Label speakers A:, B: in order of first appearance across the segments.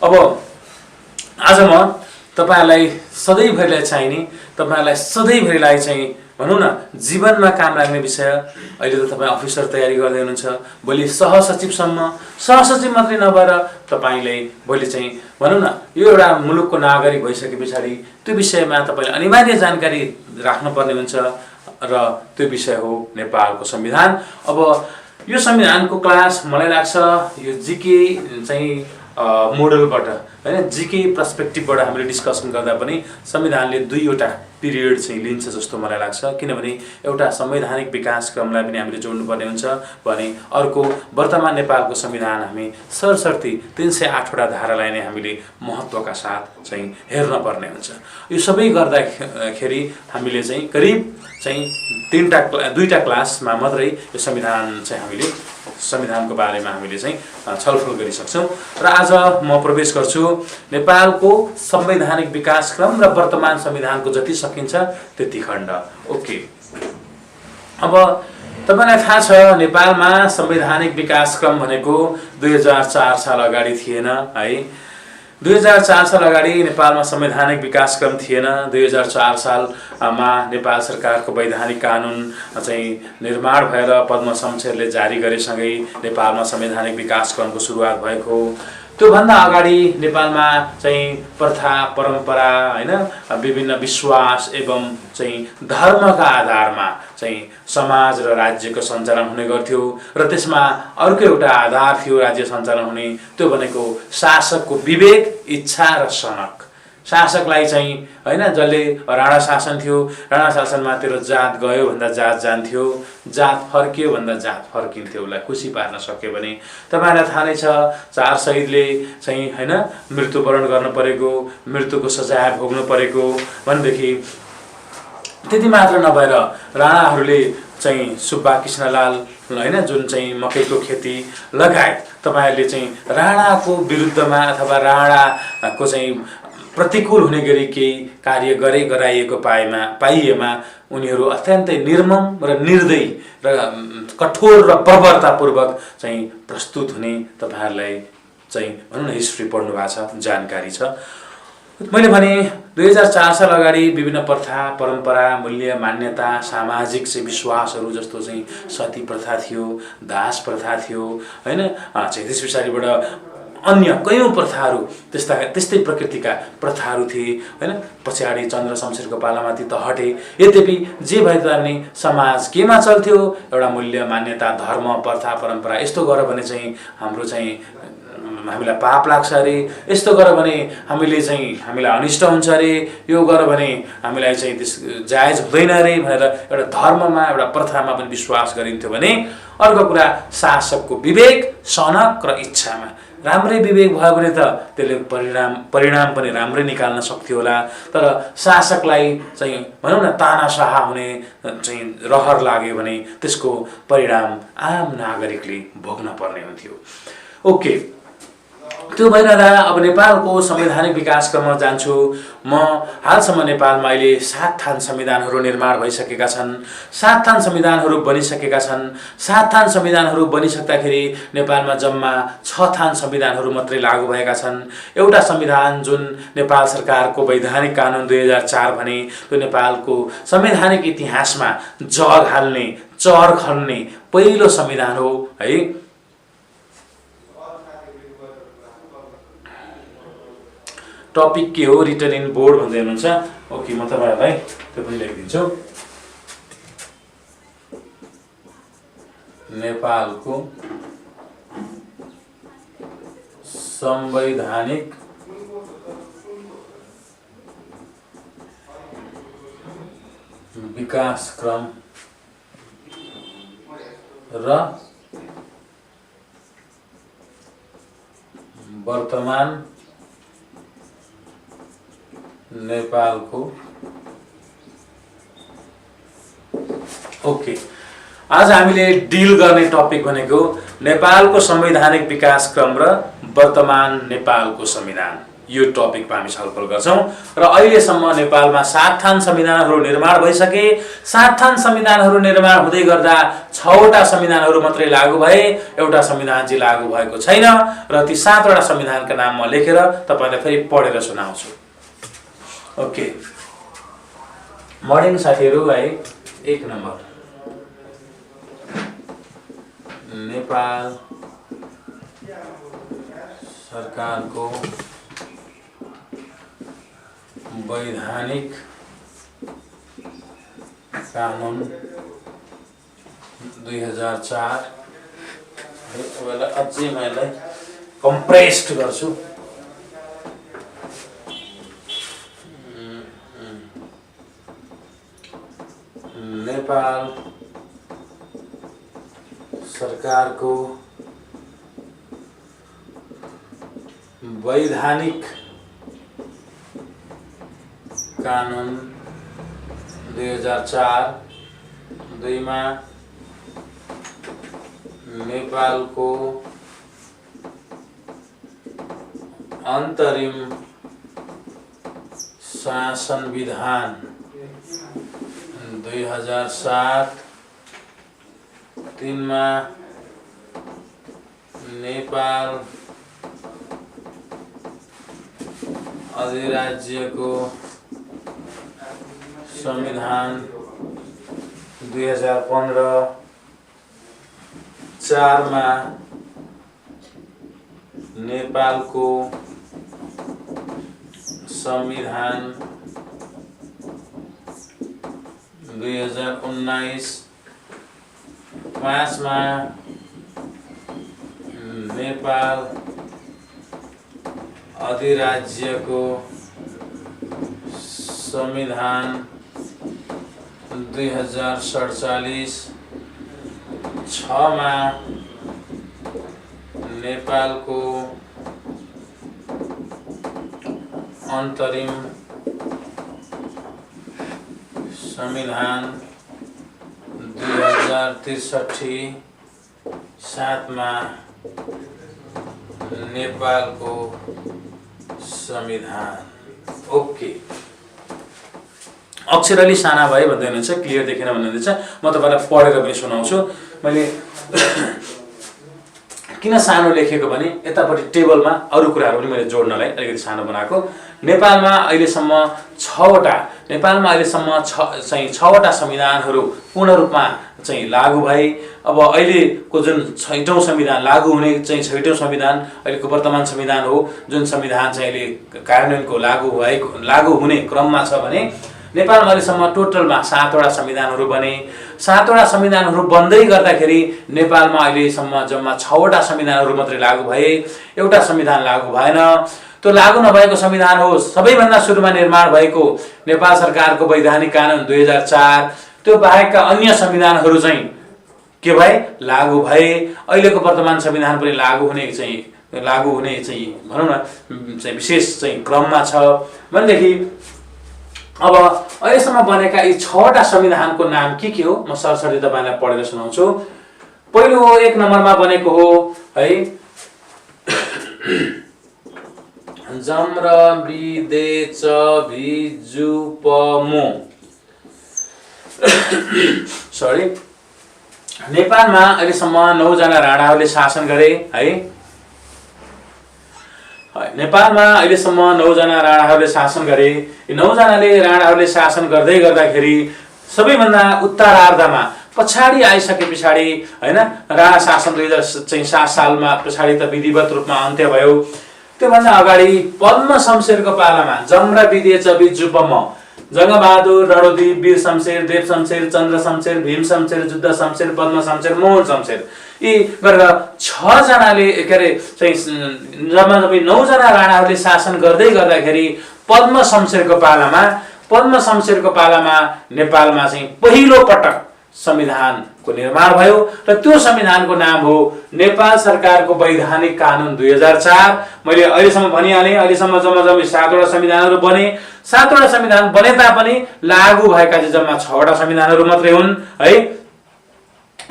A: अब आज म तपाईहरुलाई सधैँभरिलाई चाहिने, तपाईहरुलाई सधैँभरिलाई चाहिँ भनौं न जीवनमा काम लाग्ने विषय। अहिले त तपाई अफिसर तयारी गर्दै हुनुहुन्छ, भोलि सहसचिवसम्म, सहसचिव मात्रै नभएर तपाईले भोलि चाहिँ भनौं न यो एउटा मुलुकको नागरिक भइसकेपछि त्यो विषयमा तपाईले अनिवार्य जानकारी राख्नुपर्ने हुन्छ र त्यो विषय हो नेपालको संविधान। अब यो संविधानको क्लास मलाई लाग्छ यो जीके चाहिँ मोडलबाट हैन, जीके पर्सपेक्टिभबाट हामीले डिस्कसन गर्दा पनि संविधानले दुईवटा पिरियड चाहिँ लिन्छ जस्तो मलाई लाग्छ। किनभने एउटा संवैधानिक विकास क्रमलाई पनि हामीले जोड्नुपर्ने हुन्छ भने अर्को वर्तमान नेपालको संविधान हामी सरसर्ती 308 वटा धारालाई नै हामीले महत्त्वका साथ चाहिँ हेर्न पर्ने हुन्छ। यो सबै गर्दाखेरि हामीले चाहिँ करिब चाहिँ दुईटा क्लासमा मात्रै यो संविधान चाहिँ हामीले संविधानको बारेमा हामीले चाहिँ छलफल गरिसक्छौं। र आज म प्रवेश गर्छु नेपालको संवैधानिक विकास क्रम र वर्तमान संविधानको जति सकिन्छ त्यति खण्ड। ओके, अब तपाईलाई थाहा छ नेपालमा संवैधानिक विकास क्रम भनेको 2004 साल अगाडि थिएन है। 2004 साल अगाडि नेपालमा संवैधानिक विकास क्रम थिएन। 2004 सालमा नेपाल सरकारको वैधानिक कानुन चाहिँ निर्माण भएर पद्म शमशेरले जारी गरेसँगै नेपालमा संवैधानिक विकास क्रमको सुरुवात भएको हो। त्यो भन्दा अगाडि नेपालमा चाहिँ प्रथा परम्परा हैन विभिन्न विश्वास एवं चाहिँ धर्मका आधारमा चाहिँ समाज र राज्यको सञ्चालन हुने गर्थ्यो र त्यसमा अर्को एउटा आधार थियो राज्य सञ्चालन हुने, त्यो भनेको शासकको विवेक, इच्छा र सनक। शासकलाई चाहिँ हैन जसले राणा शासन थियो, राणा शासनमा तेरो जात गयो भन्दा जात जान्थ्यो, जात फर्कियो भन्दा जात फर्किन्थ्यो। उसलाई खुसी पार्न सक्यो भने तपाईलाई थाहा नै छ 4 शहीदले चाहिँ हैन मृत्युवरण गर्न परेको, मृत्युको सजाय भोग्नु परेको भनेदेखि त्यति मात्र नभएर राणाहरूले चाहिँ सुब्बा कृष्णलाल हैन जुन चाहिँ मकैको खेती लगायत तपाईहरुले चाहिँ राणाको विरुद्धमा अथवा राणाको चाहिँ प्रतिकूल हुने गरी केही कार्य गराइएको पाइएमा उनीहरू अत्यन्तै निर्मम र निर्दयी र कठोर र बर्बरतापूर्वक चाहिँ प्रस्तुत हुने तपाईहरुलाई चाहिँ भनौं न हिस्ट्री पढ्नु भएको छ, जानकारी छ। मैले भने 2004 साल अगाडि विभिन्न प्रथा परम्परा मूल्य मान्यता सामाजिक चाहिँ विश्वासहरू जस्तो चाहिँ सती प्रथा थियो, दास प्रथा थियो हैन, चाहिँ त्यस पछाडिबाट अन्य कयौं प्रथाहरू त्यस्तै प्रकृतिका प्रथाहरू थिए हैन। पछाडि चन्द्र शमशेरको पालामा ती त हटे। यद्यपि जे भए तापनि समाज केमा चल्थ्यो, एउटा मूल्य मान्यता धर्म प्रथा परम्परा यस्तो गर्यो भने चाहिँ हाम्रो चाहिँ हामीलाई पाप लाग्छ अरे, यस्तो गर्यो भने हामीलाई अनिष्ट हुन्छ अरे, यो गर्यो भने हामीलाई चाहिँ त्यस जायज हुँदैन अरे भनेर एउटा धर्ममा एउटा प्रथामा पनि विश्वास गरिन्थ्यो भने अर्को कुरा शासकको विवेक सनक र इच्छामा। राम्रै विवेक भयो भने त त्यसले परिणाम पनि राम्रै निकाल्न सक्थ्यो होला, तर शासकलाई चाहिँ भनौं न तानाशाह हुने चाहिँ रहर लाग्यो भने त्यसको परिणाम आम नागरिकले भोग्न पर्ने हुन्थ्यो। ओके, त्यो भइरहँदा अब नेपालको संवैधानिक विकास क्रममा जान्छु म। हालसम्म नेपालमा अहिले 7 थान संविधानहरू निर्माण भइसकेका छन्, 7 थान संविधानहरू बनिसकेका छन्। 7 थान संविधानहरू बनिसक्दाखेरि नेपालमा जम्मा 6 थान संविधानहरू मात्रै लागू भएका छन्। एउटा संविधान जुन नेपाल सरकारको वैधानिक कानुन 2004 भने त्यो नेपालको संवैधानिक इतिहासमा जग हाल्ने चर खन्ने पहिलो संविधान हो है। टपिक के हो, रिटन इन बोर्ड भन्दै हुनुहुन्छ। ओके, म तपाईहरुलाई त्यो पनि लेखिदिन्छु। नेपालको संवैधानिक विकास क्रम र वर्तमान नेपालको। ओके, आज हामीले डिल गर्ने टपिक भनेको नेपालको संवैधानिक विकास क्रम र वर्तमान नेपालको संविधान। यो टपिकमा हामी छलफल गर्छौं र अहिलेसम्म नेपालमा 7 थान संविधानहरू निर्माण भइसके 7 थान संविधानहरू निर्माण हुँदै गर्दा 6 वटा संविधानहरू मात्रै लागू भए एउटा संविधान चाहिँ लागू भएको छैन र ती 7 वटा संविधानका नाम म लेखेर तपाईलाई फेरि पढेर सुनाउँछु। ओके मर्निङ साथीहरू है 1 नम्बर नेपाल सरकारको वैधानिक कानुन 2004 यसलाई अझै मैले कम्प्रेस्ड गर्छु। नेपाल सरकारको वैधानिक कानुन 2004 दुईमा नेपालको अन्तरिम शासन विधान 2007 3मा नेपाल अधिराज्यको संविधान 2015 4मा नेपालको संविधान 2019 5मा नेपाल अधिराज्यको संविधान 2047 6मा नेपालको अन्तरिम संविधान 2063 7मा नेपालको संविधान। ओके अक्षर अलि साना भए भन्दै हुनुहुन्छ क्लियर देखेन भन्नुहुन्छ म तपाईलाई पढेर पनि सुनाउँछु। मैले किन सानो लेखेको भने यतापट्टि टेबलमा अरु कुराहरु पनि मैले जोड्नलाई अलिकति सानो बनाएको। नेपालमा अहिलेसम्म 6 वटा संविधानहरू पूर्ण रूपमा चाहिँ लागू भए। अब अहिलेको जुन 6औं संविधान लागू हुने चाहिँ 6औं संविधान अहिलेको वर्तमान संविधान हो जुन संविधान चाहिँ अहिले कार्यान्वयनको लागू हुने क्रममा छ भने नेपालमा अहिलेसम्म टोटलमा 7 वटा संविधानहरू बने। 7 वटा संविधानहरू बन्दै गर्दाखेरि नेपालमा अहिलेसम्म जम्मा 6 वटा संविधानहरू मात्रै लागू भए, एउटा संविधान लागू भएन। त्यो लागू नभएको संविधान हो सबैभन्दा सुरुमा निर्माण भएको नेपाल सरकारको वैधानिक कानुन 2004। त्यो बाहेकका अन्य संविधानहरू चाहिँ के भए लागू भए। अहिलेको वर्तमान संविधान पनि लागू हुने चाहिँ भनौं न चाहिँ विशेष चाहिँ क्रममा छ भनेदेखि अब अहिलेसम्म बनेका यी 6 वटा संविधानको नाम के हो म सरसरी तपाईलाई पढेर सुनाउँछु। पहिलो 1 नम्बरमा बनेको हो है जम्र विदे च भिजु पमो सरी नेपालमा अहिलेसम्म 9 जना राणाहरूले शासन गरे है। नेपालमा अहिलेसम्म 9 जना राणाहरूले शासन गरे। यी 9 जनाले राणाहरूले शासन गर्दै गर्दाखेरि सबैभन्दा उत्तरार्धमा पछाडी आइसके पछाडी हैन राणा शासन 2007 सालमा पछाडी त विधिवत रूपमा अन्त्य भयो। त्योभन्दा अगाडि पद्म शमशेरको पालामा जम्रा विदे च भिजुपम जंगबहादुर रणदीप वीर शमशेर देव शमशेर चन्द्र शमशेर भीम शमशेर जुद्ध शमशेर पद्म शमशेर मोहन शमशेर यी गरेर 6 जनाले के रे चाहिँ जम्मा 9 जना राणाहरूले शासन गर्दै गर्दाखेरि पद्म शमशेरको पालामा नेपालमा चाहिँ पहिलो पटक संविधानको निर्माण भयो र त्यो संविधानको नाम हो नेपाल सरकारको वैधानिक कानुन 2004। मैले अहिलेसम्म भनिहालेँ अहिलेसम्म जम्मा 7 वटा संविधानहरू बने। 7 वटा संविधान बने तापनि लागू भएका चाहिँ जम्मा 6 वटा संविधानहरू मात्रै हुन् है।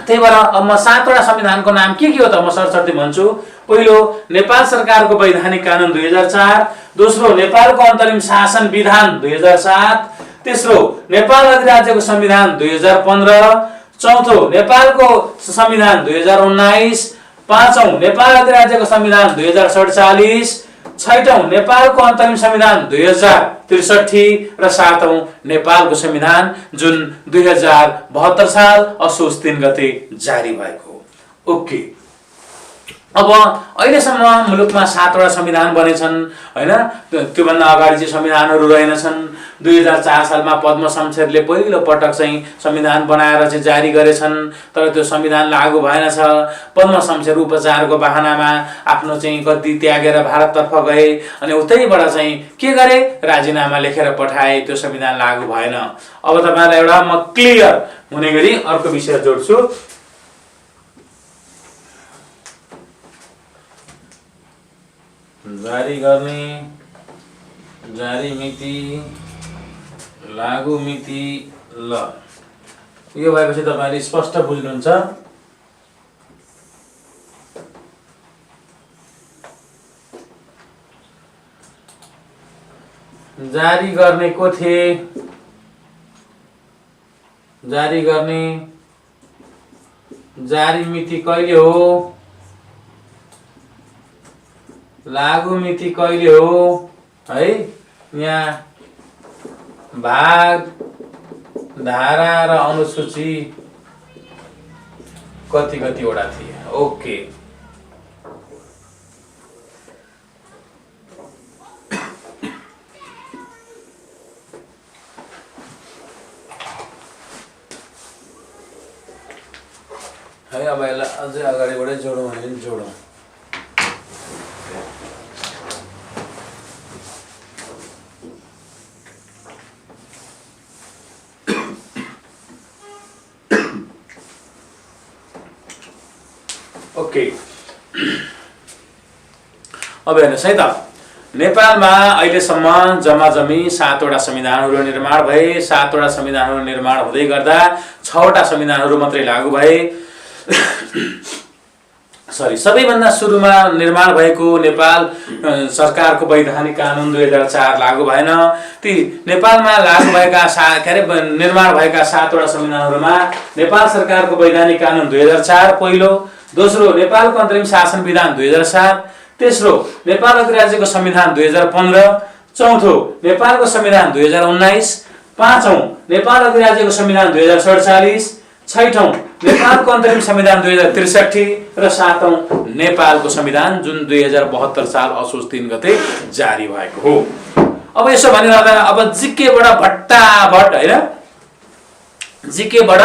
A: त्यही भएर अब म 7 वटा संविधानको नाम के हो त म सरसर्ती भन्छु। पहिलो नेपाल सरकारको वैधानिक कानुन 2004, दोस्रो नेपालको अन्तरिम शासन विधान 2007, तेस्रो नेपाल अधिराज्यको संविधान 2015, चौथो नेपालको संविधान 2019, पाँचौं नेपाल अधिराज्यको संविधान 2047, छैटौं नेपालको अन्तरिम संविधान 2063 र सातौं नेपालको संविधान जुन 2072 साल असोज 3 गते जारी भएको हो। ओके, अब अहिलेसम्म मुलुकमा 7 वटा संविधान बनेछन् हैन। त्योभन्दा अगाडि चाहिँ संविधानहरू रहेनछन्। 2004 सालमा पद्म शमशेरले पहिलो पटक चाहिँ संविधान बनाएर चाहिँ जारी गरेछन्, तर त्यो संविधान लागू भएन छ। पद्म शमशेर उपचारको बहानामा आफ्नो चाहिँ गद्दी त्यागेर भारततर्फ गए अनि उतैबाट चाहिँ के गरे, राजीनामा लेखेर पठाए, त्यो संविधान लागू भएन। अब तपाईहरुलाई एउटा म क्लियर हुने गरी अर्को विषय जोड्छु। जारी गर्ने, जारी मिति, लागू मिति, ल यो भएपछि तपाईले स्पष्ट बुझ्नुहुन्छ। जारी गर्ने को थिए, जारी गर्ने जारी मिति कहिले हो, लागू मिति कहिले हो है। यहाँ भाग, धारा र अनुसूची कति वटा थिए। ओके, है। अब यसलाई अझै अगाडिबाटै जोडौँ भने जोडौँ। ओके, अब हेर्नुहोस् है त, नेपालमा अहिलेसम्म जम्मा 7 वटा संविधानहरू निर्माण भए। 7 वटा संविधानहरू निर्माण हुँदै गर्दा 6 वटा संविधानहरू मात्रै लागू भए। सरी, सबैभन्दा सुरुमा निर्माण भएको नेपाल सरकारको वैधानिक कानुन 2004 लागू भएन। ती नेपालमा लागू भएका निर्माण भएका 7 वटा संविधानहरूमा नेपाल सरकारको वैधानिक कानुन 2004 पहिलो, दोस्रो नेपालको अन्तरिम शासन विधान 2007, तेस्रो नेपाल अधिराज्यको संविधान 2015, चौथो नेपालको संविधान 2019, पाँचौं नेपाल अधिराज्यको संविधान 2047, छैठौं नेपालको अन्तरिम संविधान 2063 र सातौं नेपालको संविधान जुन 2072 साल असोज 3 गते जारी भएको हो। अब यसो भनिरहँदा अब जिकेबाट भट्टाभट हैन, जिकेबाट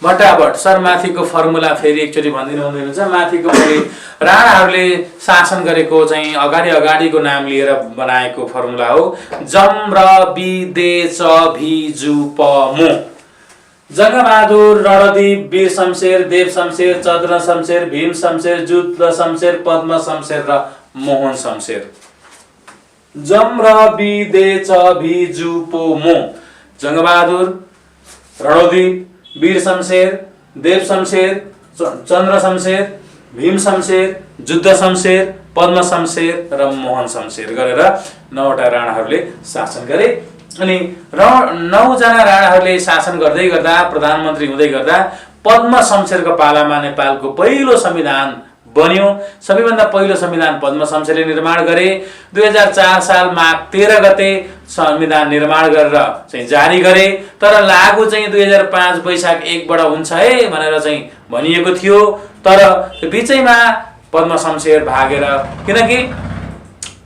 A: भट्टाभट सर माथिको फर्मुला फेरि एकचोटि भनिदिनु हुनुहुन्छ। माथिको मैले राणाहरूले शासन गरेको चाहिँ अगाडिको नाम लिएर बनाएको फर्मुला हो। जम र बि दे च भी जु प मो। जंगबहादुर, रणदीप, वीर शमशेर, देव शमशेर, चन्द्र शमशेर, भीम शमशेर, जुद्ध शमशेर, पद्म शमशेर र मोहन शमशेर। जम र बि दे च भी जु पो मो। जंगबहादुर, रणदीप, वीर शमशेर, देव शमशेर, चन्द्र शमशेर, भीम शमशेर, जुद्ध शमशेर, पद्म शमशेर र मोहन शमशेर गरेर 9 वटा राणाहरूले शासन गरे। अनि 9 जना राणाहरूले शासन गर्दै गर्दा प्रधानमन्त्री हुँदै गर्दा पद्म शमशेरको पालामा नेपालको पहिलो संविधान बन्यो। सबैभन्दा पहिलो संविधान पद्म शमशेरले निर्माण गरे। 2004 साल माघ 13 गते संविधान निर्माण गरेर चाहिँ जारी गरे। तर लागू चाहिँ 2005 वैशाख 1 बाट हुन्छ है भनेर चाहिँ भनिएको थियो। तर त्यो बीचैमा पद्म शमशेर भागेर, किनकि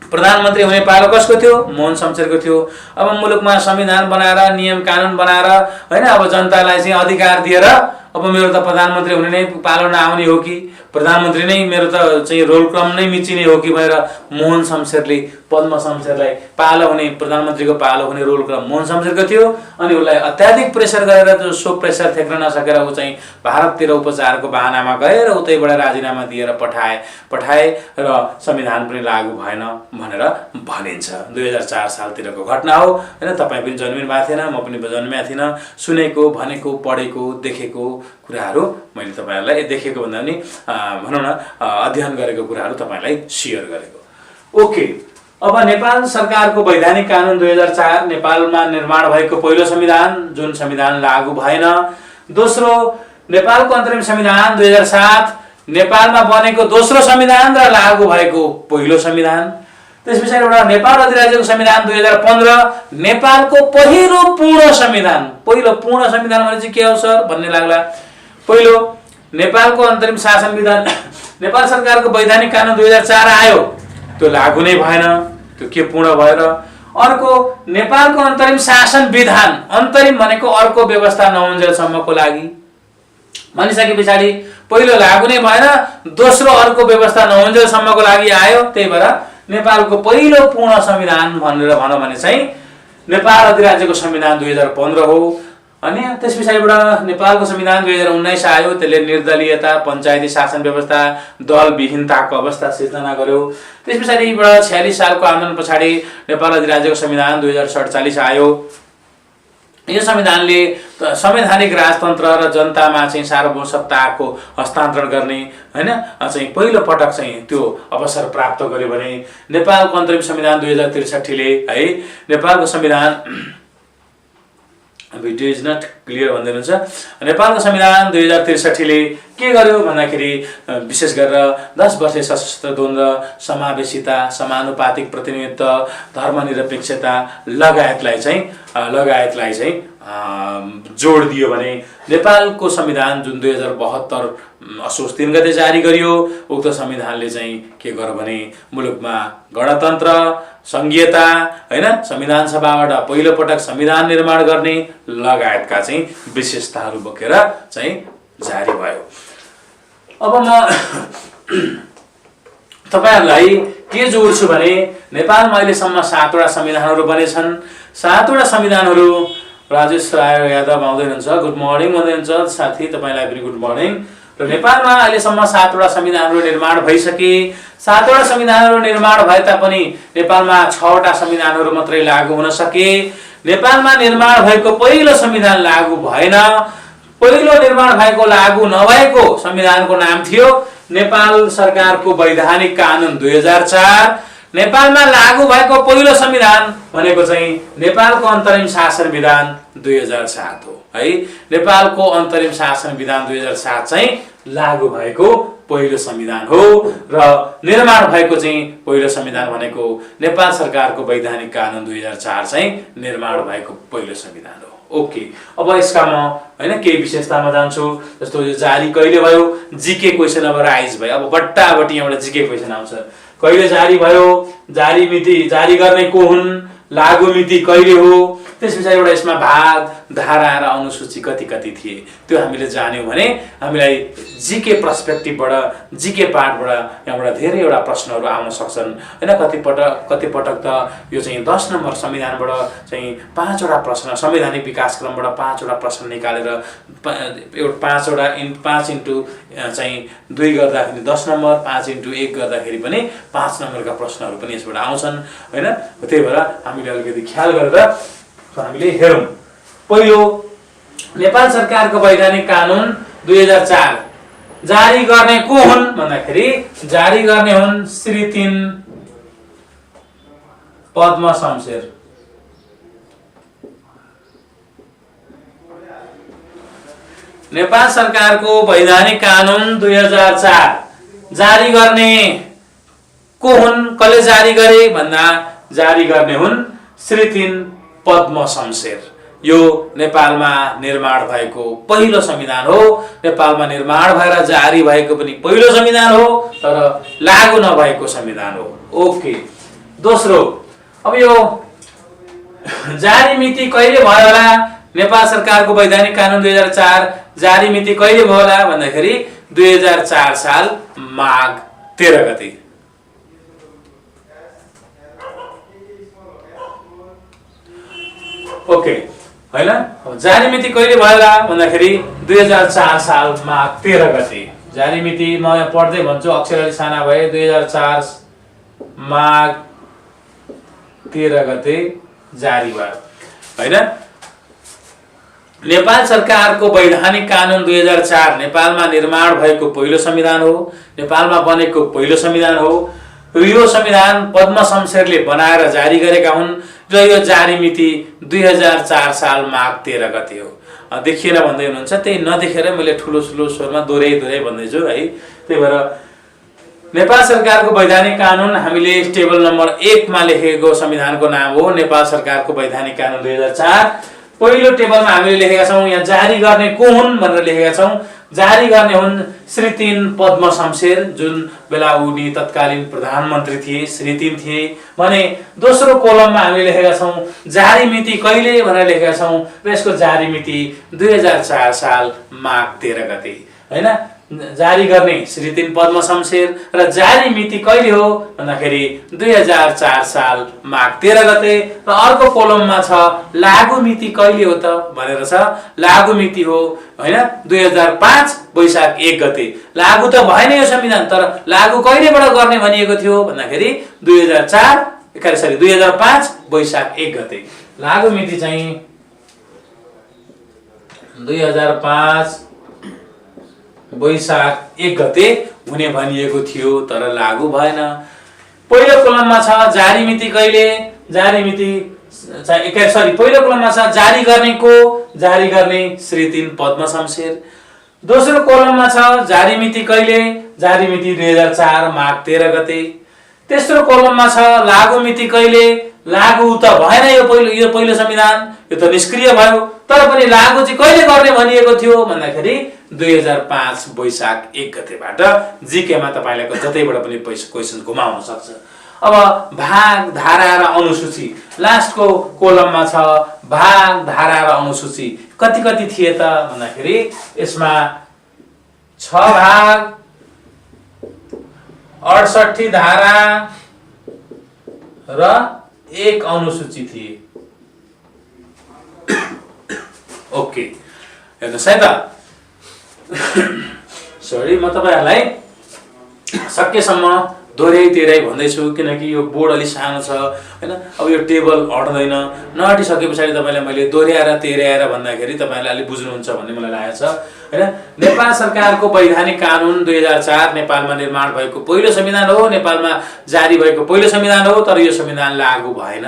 A: प्रधानमन्त्री हुने पालो कसको थियो? मोहन शमशेरको थियो। अब मुलुकमा संविधान बनाएर नियम कानुन बनाएर हैन, अब जनतालाई चाहिँ अधिकार दिएर अब मेरो त प्रधानमन्त्री हुने नै पालो नआउने हो कि प्रधानमन्त्री नै मेरो त चाहिँ रोल क्रम नै मिचिने हो कि भनेर मोहन शमशेरले पद्म शमशेरलाई पालो हुने, प्रधानमन्त्रीको पालो हुने रोल क्रम मोहन शमशेरको थियो। अनि उसलाई अत्याधिक प्रेसर गरेर त्यो सो प्रेसर थेक्न नसकेर ऊ चाहिँ भारततिर उपचारको बहानामा गएर उतैबाट राजीनामा दिएर पठाए र संविधान पनि लागू भएन भनेर भनिन्छ। 2004 सालतिरको घटना हो हैन। तपाईँ पनि जन्मिनु भएको थिएन, म पनि जन्मेको थिएन। सुनेको, भनेको, पढेको, देखेको कुराहरू मैले तपाईहरुलाई, देखेको भन्दा पनि भनौँ न अध्ययन गरेको कुराहरू तपाईलाई सेयर गरेको। ओके, अब नेपाल सरकारको वैधानिक कानुन 2004 नेपालमा निर्माण भएको पहिलो संविधान, जुन संविधान लागू भएन। दोस्रो, नेपालको अन्तरिम संविधान 2007 नेपालमा बनेको दोस्रो संविधान र लागू भएको पहिलो संविधान। त्यस पछाडि एउटा नेपाल अधिराज्यको संविधान 2015 नेपालको पहिलो पूर्ण संविधान। पहिलो पूर्ण संविधान भने चाहिँ के हो सर भन्ने लाग्ला। पहिलो नेपालको अन्तरिम शासन विधान नेपाल सरकारको वैधानिक कानुन 2004 आयो, त्यो लागू नै भएन, त्यो के पूर्ण भएर। अर्को नेपालको अन्तरिम शासन विधान, अन्तरिम भनेको अर्को व्यवस्था नहुन्जेलसम्मको लागि भनिसके पछाडि पहिलो लागू नै भएन, दोस्रो अर्को व्यवस्था नहुन्जेलसम्मको लागि आयो। त्यही भएर नेपालको पहिलो पूर्ण संविधान भनेर भनौँ भने चाहिँ नेपाल अधिराज्यको संविधान 2015 हो। अनि त्यस पछाडिबाट नेपालको संविधान 2019 आयो, त्यसले निर्दलीयता, पञ्चायती शासन व्यवस्था, दलविहीनताको अवस्था सिर्जना गर्यो। त्यस पछाडिबाट 46 सालको आन्दोलन पछाडि नेपाल अधिराज्यको संविधान 2047 आयो। यो संविधानले संवैधानिक राजतन्त्र र जनतामा चाहिँ सार्वभौमसत्ताको हस्तान्तरण गर्ने हैन चाहिँ पहिलो पटक चाहिँ त्यो अवसर प्राप्त गर्यो भने नेपालको अन्तरिम संविधान 2063 ले है नेपालको संविधान भिडियो इज नट क्लियर भन्दै हुनुहुन्छ। नेपालको संविधान 2063 ले के गर्यो भन्दाखेरि विशेष गरेर 10 वर्षे सशस्त्र द्वन्द्व, समावेशिता, समानुपातिक प्रतिनिधित्व, धर्मनिरपेक्षता लगायतलाई चाहिँ जोड दियो भने नेपालको संविधान जुन 2072 असोज 3 गते जारी गरियो, उक्त संविधानले चाहिँ के गर्यो भने मुलुकमा गणतन्त्र, संघीयता हैन संविधान सभाबाट पहिलो पटक संविधान निर्माण गर्ने लगायतका चाहिँ विशेषताहरू बोकेर चाहिँ जारी भयो। अब म तपाईहरुलाई के जोड्छु भने नेपालमा अहिलेसम्म 7 वटा संविधानहरू बनेछन्। 7 वटा संविधानहरू राजेश राय यादव आउँदै हुनुहुन्छ, गुड मर्निङ भन्दै हुनुहुन्छ साथी, तपाईलाई पनि गुड मर्निङ। र नेपालमा अहिलेसम्म 7 वटा संविधानहरू निर्माण भइसके। 7 वटा संविधानहरू निर्माण भए तापनि नेपालमा 6 वटा संविधानहरू मात्रै लागू हुन सके। नेपालमा निर्माण भएको पहिलो संविधान लागू भएन। पहिलो निर्माण भएको लागू नभएको संविधानको नाम थियो नेपाल सरकारको वैधानिक कानुन 2004। नेपालमा लागू भएको पहिलो संविधान भनेको चाहिँ नेपालको अन्तरिम शासन विधान 2007 हो है। नेपालको अन्तरिम शासन विधान 2007 चाहिँ लागू भएको पहिलो संविधान हो र निर्माण भएको चाहिँ पहिलो संविधान भनेको नेपाल सरकारको वैधानिक कानुन 2004 चाहिँ निर्माण भएको पहिलो संविधान हो। ओके, अब यसका म हैन केही विशेषतामा जान्छु। जस्तो यो जारी कहिले भयो, जीके क्वेशन अब राइज भयो। अब बट्टाबट्टी एउटा जीके क्वेशन आउँछ। कहिले जारी भयो, जारी मिति, जारी गर्ने को हुन्, लागू मिति कहिले हो, त्यसपछि एउटा यसमा भाग, धारा र अनुसूची कति कति थिए त्यो हामीले जान्यौं भने हामीलाई जीके पर्सपेक्टिभबाट, जीके पार्टबाट यहाँबाट धेरैवटा प्रश्नहरू आउन सक्छन् हैन। कति पटक त यो चाहिँ 10 नम्बर संविधानबाट चाहिँ 5 वटा प्रश्न, संवैधानिक विकासक्रमबाट 5 वटा प्रश्न निकालेर एउटा 5 वटा 5 इन्टु चाहिँ 2 गर्दाखेरि 10 नम्बर, 5 इन्टु 1 गर्दाखेरि पनि 5 नम्बरका प्रश्नहरू पनि यसबाट आउँछन् हैन। त्यही भएर हामीले अलिकति ख्याल गरेर हामीले हेरौं। पहिलो, नेपाल सरकारको वैधानिक कानुन 2004 जारी गर्ने को हुन् भन्दाखेरि जारी गर्ने हुन् श्री 3 पद्म शमशेर। नेपाल सरकारको वैधानिक कानुन 2004 जारी गर्ने को हुन्, कसले जारी गरे भन्दा जारी गर्ने हुन् श्री 3 पद्म शमशेर। यो नेपालमा निर्माण भएको पहिलो संविधान हो। नेपालमा निर्माण भएर जारी भएको पनि पहिलो संविधान हो, तर लागू नभएको संविधान हो। ओके, दोस्रो, अब यो जारी मिति कहिले भयो होला, नेपाल सरकारको वैधानिक कानुन 2004 जारी मिति कहिले भयो होला भन्दाखेरि 2004 साल माघ 13 गते। ओके हैन, जारी मिति कहिले भयो होला भन्दाखेरि 2004 साल माघ 13 गते। जारी मिति म यहाँ पढ्दै भन्छु, अक्षर अलि साना भए। 2004 माघ 13 गते जारी भयो हैन। नेपाल सरकारको वैधानिक कानुन 2004 नेपालमा निर्माण भएको पहिलो संविधान हो, नेपालमा बनेको पहिलो संविधान हो यो संविधान पद्म शमशेरले बनाएर जारी गरेका हुन् र यो जारी मिति 2004 साल माघ 13 गते हो। देखिएन भन्दै हुनुहुन्छ, त्यही नदेखेर मैले ठुलो स्वरमा दोहोऱ्याइ भन्दैछु है। त्यही भएर नेपाल सरकारको वैधानिक कानुन हामीले टेबल नम्बर 1 मा लेखेको संविधानको नाम हो नेपाल सरकारको वैधानिक कानुन 2004। पहिलो टेबलमा हामीले लेखेका छौँ, यहाँ जारी गर्ने को हुन् भनेर लेखेका छौँ। जारी गर्ने हुन् श्री 3 पद्म शमशेर, जुन बेला उनी तत्कालीन प्रधानमन्त्री थिए, श्री 3 थिए भने। दोस्रो कोलममा हामीले लेखेका छौँ जारी मिति कहिले भनेर लेखेका छौँ र यसको जारी मिति 2004 साल माघ 13 गते हैन। जारी गर्ने श्री 3 पद्म शमशेर र जारी मिति कहिले हो भन्दाखेरि 2004 साल माघ 13 गते। र अर्को कोलममा छ लागू मिति कहिले हो त भनेर छ। लागू मिति हो हैन 2005 वैशाख 1 गते। लागू त भएन यो संविधान, तर लागू कहिलेबाट गर्ने भनिएको थियो भन्दाखेरि 2005 वैशाख 1 गते। लागू मिति चाहिँ 2005 वैशाख 1 गते हुने भनिएको थियो, तर लागू भएन। पहिलो कोलममा छ जारी मिति कहिले, जारी मिति पहिलो कोलममा छ जारी गर्ने को, जारी गर्ने श्री 3 पद्म शमशेर। दोस्रो कोलममा छ जारी मिति कहिले, जारी मिति 2004 माघ 13 गते। तेस्रो कोलममा छ लागू मिति कहिले, लागू त भएन यो पहिलो संविधान, यो त निष्क्रिय भयो, तर पनि लागू चाहिँ कहिले गर्ने भनिएको थियो भन्दाखेरि 2005 वैशाख 1 गतेबाट। जीकेमा तपाईलाई जतैबाट पनि क्वेशन घुमाउन सक्छ। अब भाग, धारा र अनुसूची लास्टको कोलममा छ। भाग, धारा र अनुसूची कति कति थिए त भन्दाखेरि यसमा 6 भाग, 68 धारा र 1 अनुसूची थिए। ओके, हेर्नुहोस् है त। सरी, म तपाईहरुलाई सकेसम्म दोहोऱ्याइ भन्दैछु, किनकि यो बोर्ड अलि सानो छ हैन। अब यो टेबल हट्दैन, नहटिसके पछाडि तपाईलाई मैले दोहोऱ्याएर तेर्याएर भन्दाखेरि तपाईहरुले अलि बुझ्नुहुन्छ भन्ने मलाई लागेको छ हैन। नेपाल सरकारको वैधानिक कानुन 2004 नेपालमा निर्माण भएको पहिलो संविधान हो, नेपालमा जारी भएको पहिलो संविधान हो, तर यो संविधान लागू भएन।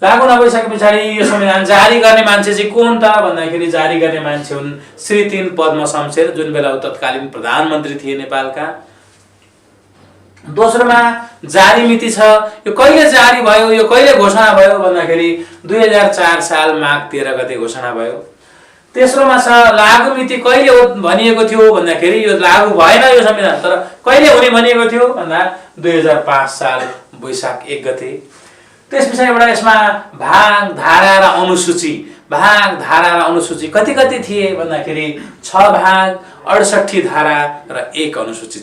A: लागू नभइसके पछाडि यो संविधान जारी गर्ने मान्छे चाहिँ कोन त भन्दाखेरि जारी गर्ने मान्छे हुन् श्री 3 पद्म शमशेर, जुन बेला तत्कालीन प्रधानमन्त्री थिए नेपालका। दोस्रोमा जारी मिति छ, यो कहिले जारी भयो, यो कहिले घोषणा भयो भन्दाखेरि 2004 साल माघ 13 गते घोषणा भयो। तेस्रोमा छ लागू मिति कहिले हो भनिएको थियो भन्दाखेरि यो लागू भएन यो संविधान, तर कहिले हुने भनिएको थियो भन्दा 2005 साल वैशाख 1 गते। त्यस पछाडिबाट यसमा भाग, धारा र अनुसूची, भाग, धारा र अनुसूची कति कति थिए भन्दाखेरि 6 भाग, 68 धारा र 1 अनुसूची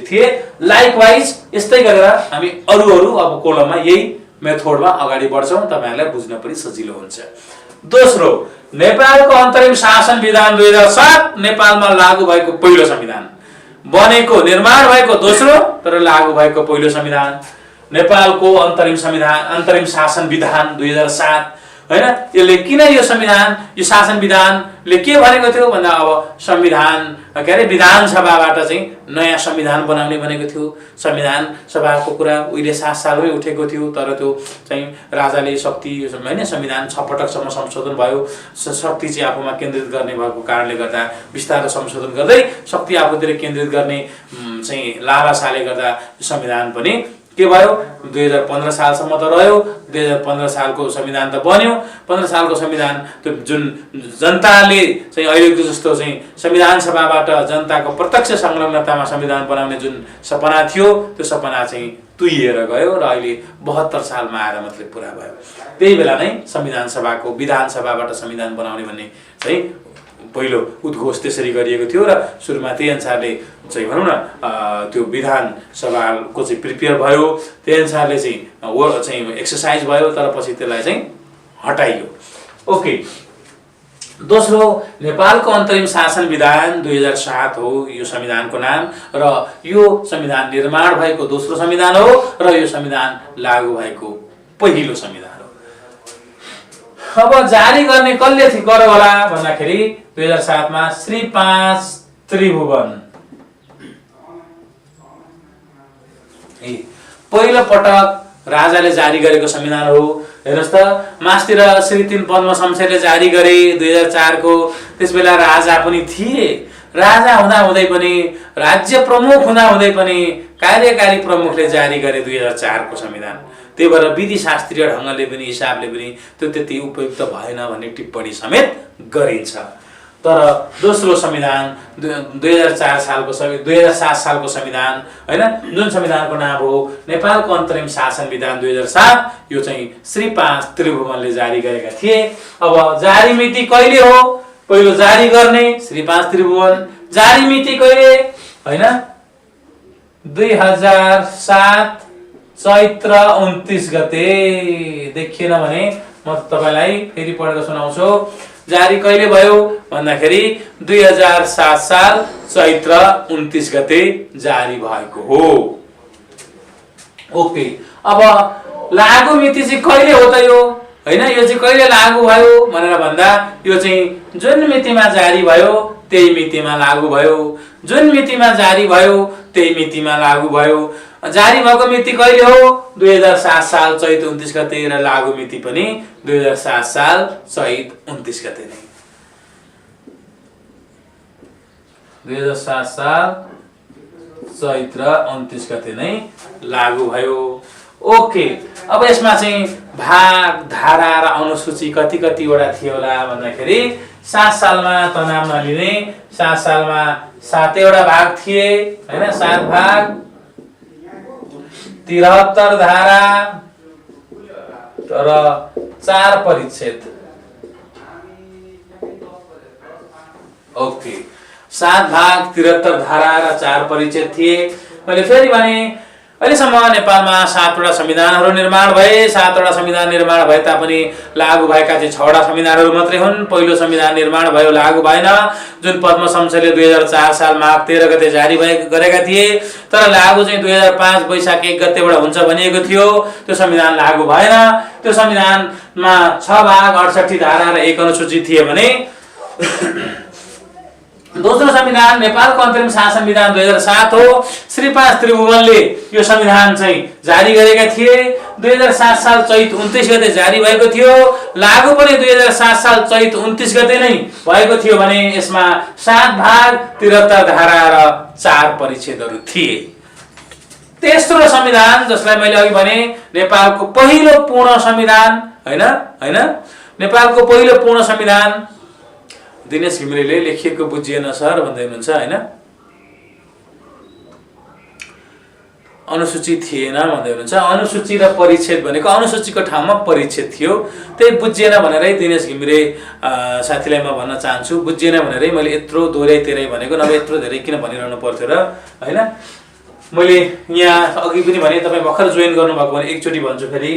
A: थिए। लाइकवाइज यस्तै गरेर हामी अरु अब कोलममा यही मेथडमा अगाडि बढ्छौं, तपाईहरुलाई बुझ्न पनि सजिलो हुन्छ। दोस्रो, नेपालको अन्तरिम शासन विधान 2007 नेपालमा लागू भएको पहिलो संविधान, बनेको निर्माण भएको दोस्रो तर लागू भएको पहिलो संविधान। नेपालको अन्तरिम शासन विधान 2007 हैन। यसले किन यो शासन विधानले के भनेको थियो भन्दा अब संविधान विधान सभाबाट चाहिँ नयाँ संविधान बनाउने भनेको थियो। संविधान सभाको कुरा उहिले 7 सालमै उठेको थियो, तर त्यो चाहिँ राजाले शक्ति हैन संविधान 6 पटकसम्म संशोधन भयो। शक्ति चाहिँ आफूमा केन्द्रित गर्ने भएको कारणले गर्दा बिस्तारै संशोधन गर्दै शक्ति आफूतिर केन्द्रित गर्ने चाहिँ लालसाले गर्दा संविधान पनि के भयो 2015 सालसम्म त रह्यो। 2015 सालको संविधान त बन्यो। 15 सालको संविधान त्यो जुन जनताले चाहिँ अहिलेको जस्तो चाहिँ संविधान सभाबाट जनताको प्रत्यक्ष संलग्नतामा संविधान बनाउने जुन सपना थियो त्यो सपना चाहिँ तुइएर गयो र अहिले 72 सालमा आएर मात्रै पूरा भयो। त्यही बेला नै संविधान सभाको विधान सभाबाट संविधान बनाउने भन्ने चाहिँ पहिलो उद्घोष त्यसरी गरिएको थियो र सुरुमा त्यही अनुसारले चाहिँ भनौँ न त्यो विधान सभाको चाहिँ प्रिपेयर भयो, त्यही अनुसारले चाहिँ एक्सरसाइज भयो, तर पछि त्यसलाई चाहिँ हटाइयो। ओके, दोस्रो नेपालको अन्तरिम शासन विधान 2007 हो यो संविधानको नाम र यो संविधान निर्माण भएको दोस्रो संविधान हो र यो संविधान लागू भएको पहिलो संविधान हो। अब जारी गर्ने कसले गर्यो होला भन्दाखेरि 2007 मा श्री 5 त्रिभुवन पहिलो पटक राजाले जारी गरेको संविधान हो। हेर्नुहोस् त, मास्तिर श्री 3 पद्म शमशेरले जारी गरे 2004 को। त्यसबेला राजा पनि थिए। राजा हुँदै पनि, राज्य प्रमुख हुँदै पनि कार्यकारी प्रमुखले जारी गरे 2004 को संविधान। त्यही भएर विधि शास्त्रीय ढङ्गले पनि, हिसाबले पनि त्यो त्यति उपयुक्त भएन भन्ने टिप्पणी समेत गरिन्छ। तर दोस्रो संविधान 2007 सालको संविधान हैन, जुन संविधानको नाम हो नेपालको अन्तरिम शासन विधान 2007, यो चाहिँ श्री 5 त्रिभुवनले जारी गरेका थिए। अब जारी मिति कहिले हो? पहिलो जारी गर्ने श्री 5 त्रिभुवन, जारी मिति कहिले हैन 2007 चैत्र 29 गते। देखिएन भने म तपाईलाई फेरि पढेर सुनाउँछु। जारी कहिले भयो भन्दाखेरि 2007 साल चैत्र 29 गते जारी भएको हो। ओके, अब लागू मिति चाहिँ कहिले हो त यो हैन, यो चाहिँ कहिले लागू भयो भनेर भन्दा यो चाहिँ जुन मितिमा जारी भयो त्यही मितिमा लागू भयो। जुन मितिमा जारी भयो त्यही मितिमा लागू भयो। जारी भएको मिति कहिले हो? 2007 साल चैत 29 गते र लागू मिति पनि 2007 साल चैत 29 गते नै। 2007 साल चैत 29 गते नै लागू भयो। ओके, अब यसमा चाहिँ भाग, धारा र अनुसूची कतिवटा थियो होला भन्दाखेरि 7 सालमा तनाव नलिने, 7 सालमा 7 वटा भाग थिए हैन, 7 भाग, 73 धारा र 4 परिच्छेद। ओके, 7 भाग, 73 धारा र 4 परिच्छेद थिए। मैले फेरि भने अहिलेसम्म नेपालमा 7 वटा संविधानहरू निर्माण भए। 7 वटा संविधान निर्माण भए तापनि लागू भएका चाहिँ 6 वटा संविधानहरू मात्रै हुन्। पहिलो संविधान निर्माण भयो, लागू भएन, जुन पद्म शमशेरले 2004 साल माघ 13 गते जारी गरेका थिए। तर लागू चाहिँ 2005 वैशाख 1 गतेबाट हुन्छ भनिएको थियो। त्यो संविधान लागू भएन। त्यो संविधानमा 6 भाग, 68 धारा र 1 अनुसूची थिए भने दोस्रो संविधान नेपालको अन्तरिम शासन विधान 2007 हो। श्री 5 त्रिभुवनले यो संविधान चाहिँ जारी गरेका थिए। 2007 साल चैत 29 गते जारी भएको थियो। लागू पनि 2007 साल चैत 29 गते नै भएको थियो भने यसमा 7 भाग, 73 धारा र 4 परिच्छेदहरू थिए। तेस्रो संविधान जसलाई मैले अघि भने नेपालको पहिलो पूर्ण संविधान हैन, नेपालको पहिलो पूर्ण संविधान दिनेश घिमिरेले लेखिएको बुझिएन सर भन्दै हुनुहुन्छ हैन, अनुसूची थिएन भन्दै हुनुहुन्छ। अनुसूची र परिच्छेद भनेको अनुसूचीको ठाउँमा परिच्छेद थियो, त्यही बुझिएन भनेरै दिनेश घिमिरे साथीलाई म भन्न चाहन्छु। बुझिएन भनेरै मैले यत्रो दोहोऱ्याइ तेह्रै भनेको, नभए यत्रो धेरै किन भनिरहनु पर्थ्यो र हैन। मैले यहाँ अघि पनि भने, तपाईँ भर्खर जोइन गर्नुभएको भने एकचोटि भन्छु फेरि,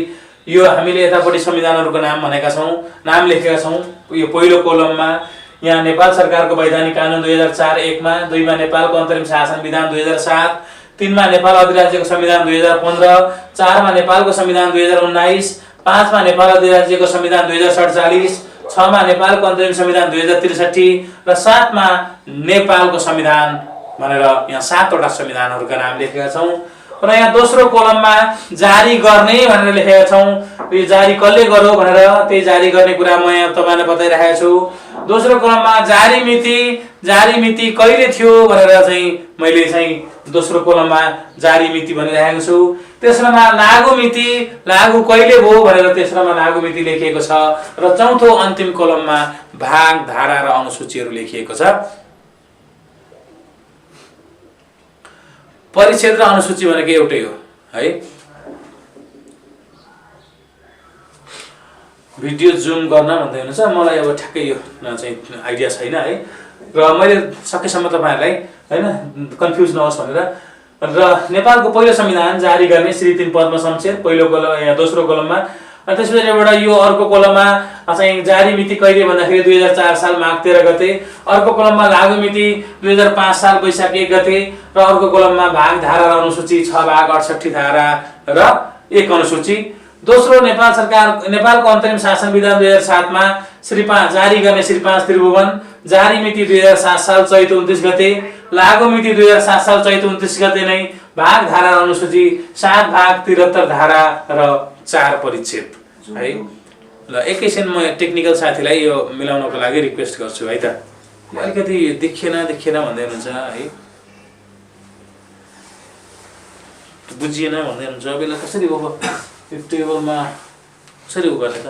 A: यो हामीले यतापट्टि संविधानहरूको नाम भनेका छौँ, नाम लेखेका छौँ। यो पहिलो कोलममा यहाँ नेपाल सरकारको वैधानिक कानुन 2004 1 मा, 2 मा नेपालको अन्तरिम शासन विधान 2007, 3 मा नेपाल अधिराज्यको संविधान 2015, 4 मा नेपालको संविधान 2019, 5 मा नेपाल अधिराज्यको संविधान 2047, 6 मा नेपालको अन्तरिम संविधान 2063 र 7 मा नेपालको संविधान भनेर यहाँ 7 वटा संविधानहरूका नाम लेखेका छौँ। र यहाँ दोस्रो कोलममा जारी गर्ने भनेर लेखेका छौँ। यो जारी कसले गर्यो भनेर त्यही जारी गर्ने कुरा म यहाँ तपाईलाई बताइरहेको छु। दोस्रो कोलममा जारी मिति कहिले थियो भनेर चाहिँ मैले चाहिँ दोस्रो कोलममा जारी मिति भनिरहेको छु। तेस्रोमा लागू मिति, लागू कहिले भयो भनेर तेस्रोमा लागू मिति लेखिएको छ। र चौथो अन्तिम कोलममा भाग, धारा र अनुसूचीहरू लेखिएको छ। परिच्छेद र अनुसूची भनेको एउटै हो है। भिडियो जुम गर्न भन्दै हुनुहुन्छ, मलाई अब ठ्याक्कै यो चाहिँ आइडिया छैन है। र मैले सकेसम्म तपाईहरुलाई हैन कन्फ्युज नहोस् भनेर, र नेपालको पहिलो संविधान जारी गर्ने श्री 3 पद्म शमशेर पहिलो कोलम या दोस्रो कोलममा, अनि त्यसपछि एउटा यो अर्को कोलममा चाहिँ जारी मिति कहिले भन्दाखेरि 2004 साल माघ 13 गते, अर्को कोलममा लागू मिति 2005 साल वैशाख 1 गते, र अर्को कोलममा भाग, धारा र अनुसूची 6 भाग, 68 धारा र 1 अनुसूची। दोस्रो नेपालको अन्तरिम शासन विधान 2007 मा जारी गर्ने श्री 5 त्रिभुवन, जारी मिति 2007 साल चैत 29 गते, लागू मिति 2007 साल चैत 29 गते नै भाग धारा अनुसूची 7 भाग 73 धारा र 4 परिच्छेद है। ल एकैछिन म टेक्निकल साथीलाई यो मिलाउनको लागि रिक्वेस्ट गर्छु है त। अलिकति देखिएन भन्दै हुनुहुन्छ है, बुझिएन भन्दै हुनुहुन्छ। अब यसलाई कसरी हो यो टेबलमा कसरी उ गर्ने त?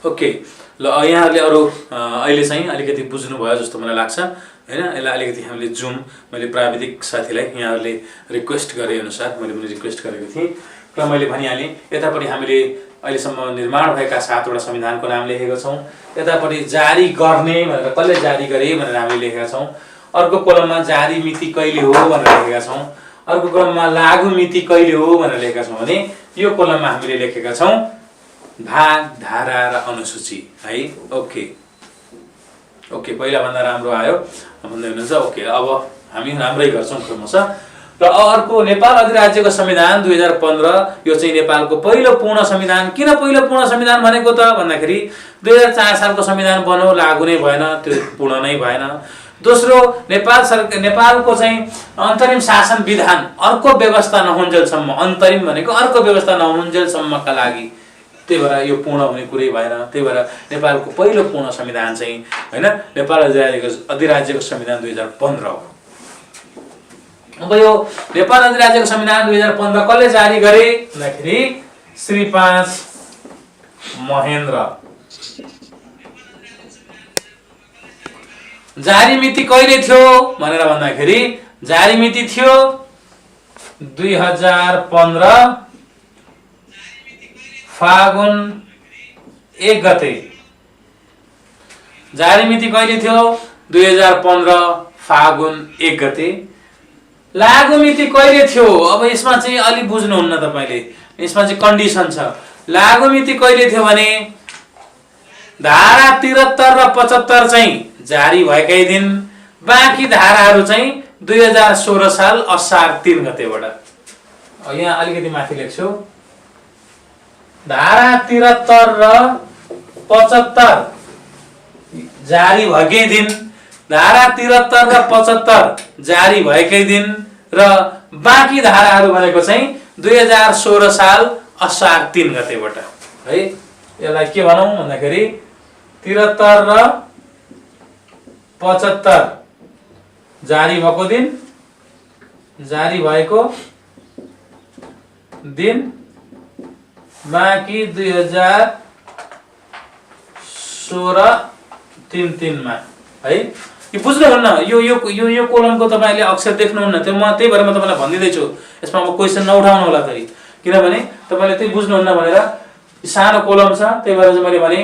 A: ओके ल यहाँहरूले अरू अहिले चाहिँ अलिकति बुझ्नुभयो जस्तो मलाई लाग्छ हैन। यसलाई अलिकति हामीले जुम मैले प्राविधिक साथीलाई यहाँहरूले रिक्वेस्ट गरे अनुसार मैले पनि रिक्वेस्ट गरेको थिएँ र मैले भनिहालेँ। यतापट्टि हामीले अहिलेसम्म निर्माण भएका 7 वटा संविधानको नाम लेखेका छौँ। यतापट्टि जारी गर्ने भनेर कसले जारी गरे भनेर हामीले लेखेका छौँ। अर्को कलममा जारी मिति कहिले हो भनेर लेखेका छौँ। अर्को कलममा लागू मिति कहिले हो भनेर लेखेका छौँ भने यो कलममा हामीले लेखेका छौँ भाग धारा र अनुसूची है। ओके ओके पहिला भन्दा राम्रो आयो भन्दै हुनुहुन्छ। ओके अब हामी राम्रै गर्छौँ क्रमशः। र अर्को नेपाल अधिराज्यको संविधान 2015 यो चाहिँ नेपालको पहिलो पूर्ण संविधान। किन पहिलो पूर्ण संविधान भनेको त भन्दाखेरि 2004 सालको संविधान बन्यो लागू नै भएन, त्यो पूर्ण नै भएन। दोस्रो नेपालको चाहिँ अन्तरिम शासन विधान अर्को व्यवस्था नहुन्जेलसम्म, अन्तरिम भनेको अर्को व्यवस्था नहुन्जेलसम्मका लागि, त्यही भएर यो पूर्ण हुने कुरै भएन। त्यही भएर नेपालको पहिलो पूर्ण संविधान चाहिँ हैन नेपाल अधिराज्यको संविधान 2015 हो। अब यो नेपाल अधिराज्यको संविधान 2015 कसले जारी गरे भन्दाखेरि श्री 5 महेन्द्र। जारी मिति कहिले थियो भनेर भन्दाखेरि जारी मिति थियो 2015 फागुन 1 गते। जारी मिति कहिले थियो 2015 फागुन 1 गते। लागू मिति कहिले थियो? अब यसमा चाहिँ अलि बुझ्नुहुन्न तपाईले, यसमा चाहिँ कन्डिसन छ। लागू मिति कहिले थियो भने धारा 73 र 75 चाहिँ जारी भएकै दिन, बाँकी धाराहरू चाहिँ 2016 साल असार 3 गतेबाट। यहाँ अलिकति माथि लेख्छु, धारा 73 र 75 जारी भएकै दिन, धारा 73 र 75 जारी भएकै दिन र बाँकी धाराहरू भनेको चाहिँ 2016 साल असार 3 गतेबाट है। यसलाई के भनौँ भन्दाखेरि 73 र 75 जारी भएको दिन, जारी भएको दिन, बाँकी 2016 3 मा है। यो बुझ्नुहुन्न, यो कोलमको तपाईले अक्षर देख्नुहुन्न, त्यो म त्यही भएर म तपाईलाई भन्दिदै छु। यसमा अब क्वेशन नउठाउनु होला फेरि, किनभने तपाईले त्यही बुझ्नुहुन्न भनेर सानो कोलम छ। त्यही भएर चाहिँ मैले भने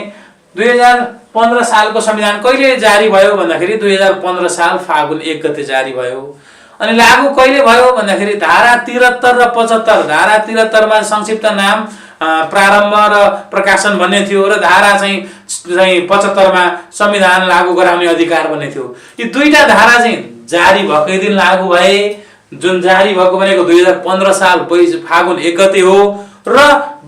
A: 2015 सालको संविधान कहिले जारी भयो भन्दाखेरि 2015 साल फागुन 1 गते जारी भयो। अनि लागू कहिले भयो भन्दाखेरि धारा 73 र 75। धारा 73 मा संक्षिप्त नाम प्रारम्भ र प्रकाशन भन्ने थियो र धारा चाहिँ 75 मा संविधान लागू गराउने अधिकार भन्ने थियो। यी दुईटा धारा चाहिँ जारी भएकै दिन लागू भए, जुन जारी भएको भनेको 2015 साल फागुन 1 गते हो र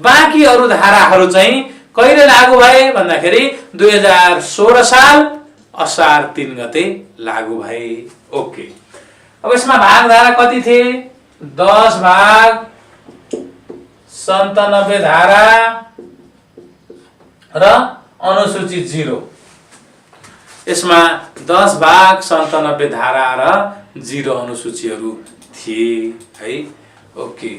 A: बाँकी अरू धाराहरू चाहिँ कहिले लागू भए भन्दाखेरि 2016 साल असार 3 गते लागू भए। ओके, अब यसमा भाग धारा कति थिए? 10 भाग 97 धारा र अनुसूची 0। यसमा 10 भाग 97 धारा र 0 अनुसूचीहरू थिए है। ओके,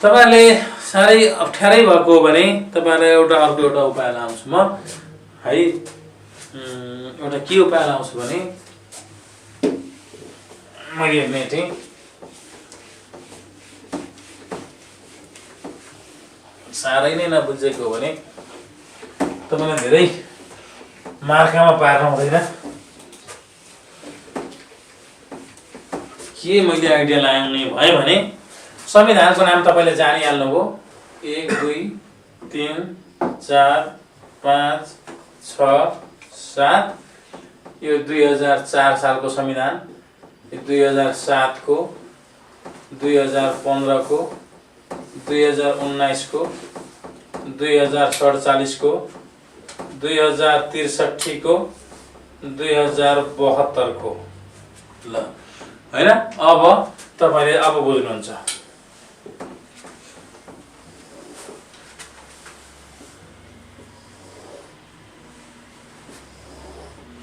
A: तपाईहरुले साह्रै अप्ठ्यारै भएको हो भने तपाईहरुलाई अर्को एउटा उपाय लाउँछु म है। एउटा के उपाय लाउँछु भने मैले मेटे साह्रै नै नबुझेको हो भने तपाईलाई धेरै मार्कामा पार्नु हुँदैन। के मैले आइडिया लाउने भयो भने संविधानको नाम तपाईले जानिहाल्नुभयो। 1 2 3 4 5 6 7 यो 2004 सालको संविधान, 2007 को, 2015 को, 2019 को, 2047 को, 2063 को, 2072 को। ल हैन, अब तपाईले अब बुझ्नुहुन्छ।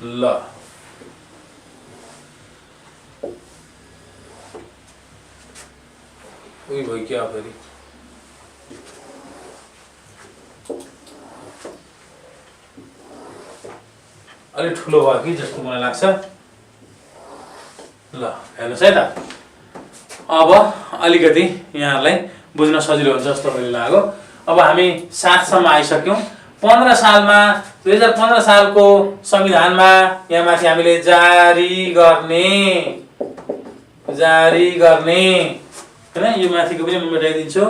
A: ल उही भयो क्या फेरि? अलि ठुलो भयो कि जस्तो मलाई लाग्छ। ल हेर्नुहोस् है त, अब अलिकति यहाँहरूलाई बुझ्न सजिलो हुन्छ जस्तो मैले लाग्यो। अब हामी 7 सम्म आइसक्यौं। 15 सालमा 2015 सालको संविधानमा यहाँ माथि हामीले जारी गर्ने हैन, यो माथिको पनि म मेटाइदिन्छु।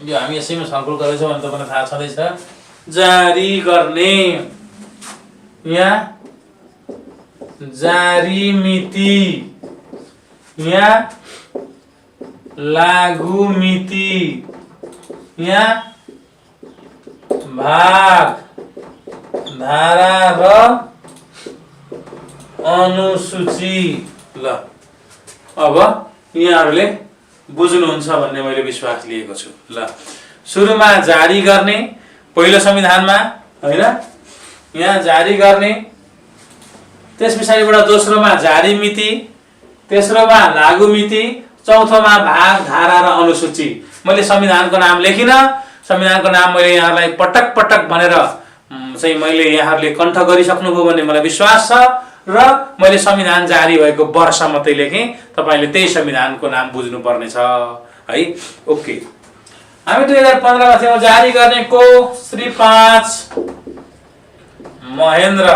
A: यो हामी यसैमा छलफल गर्दैछौँ भने तपाईलाई थाहा छँदैछ। जारी गर्ने, यहाँ जारी मिति, यहाँ लागू मिति, यहाँ भाग धारा र अनुसूची। ल अब यहाँहरूले बुझ्नुहुन्छ भन्ने मैले विश्वास लिएको छु। ल सुरुमा जारी गर्ने, पहिलो संविधानमा हैन, यहाँ जारी गर्ने, त्यस पछाडिबाट दोस्रोमा जारी मिति, तेस्रोमा लागू मिति, चौथोमा भाग धारा र अनुसूची। मैले संविधानको नाम लेखिन, संविधानको नाम मैले यहाँलाई पटक पटक भनेर चाहिँ मैले यहाँहरूले कण्ठ गरिसक्नुभयो भन्ने मलाई विश्वास छ र मैले संविधान जारी भएको वर्ष मात्रै लेखेँ। तपाईले त्यही संविधानको नाम बुझ्नु पर्ने छ है। ओके, हामी 2015 मा थियौं। जारी गर्ने को? श्री 5 महेन्द्र।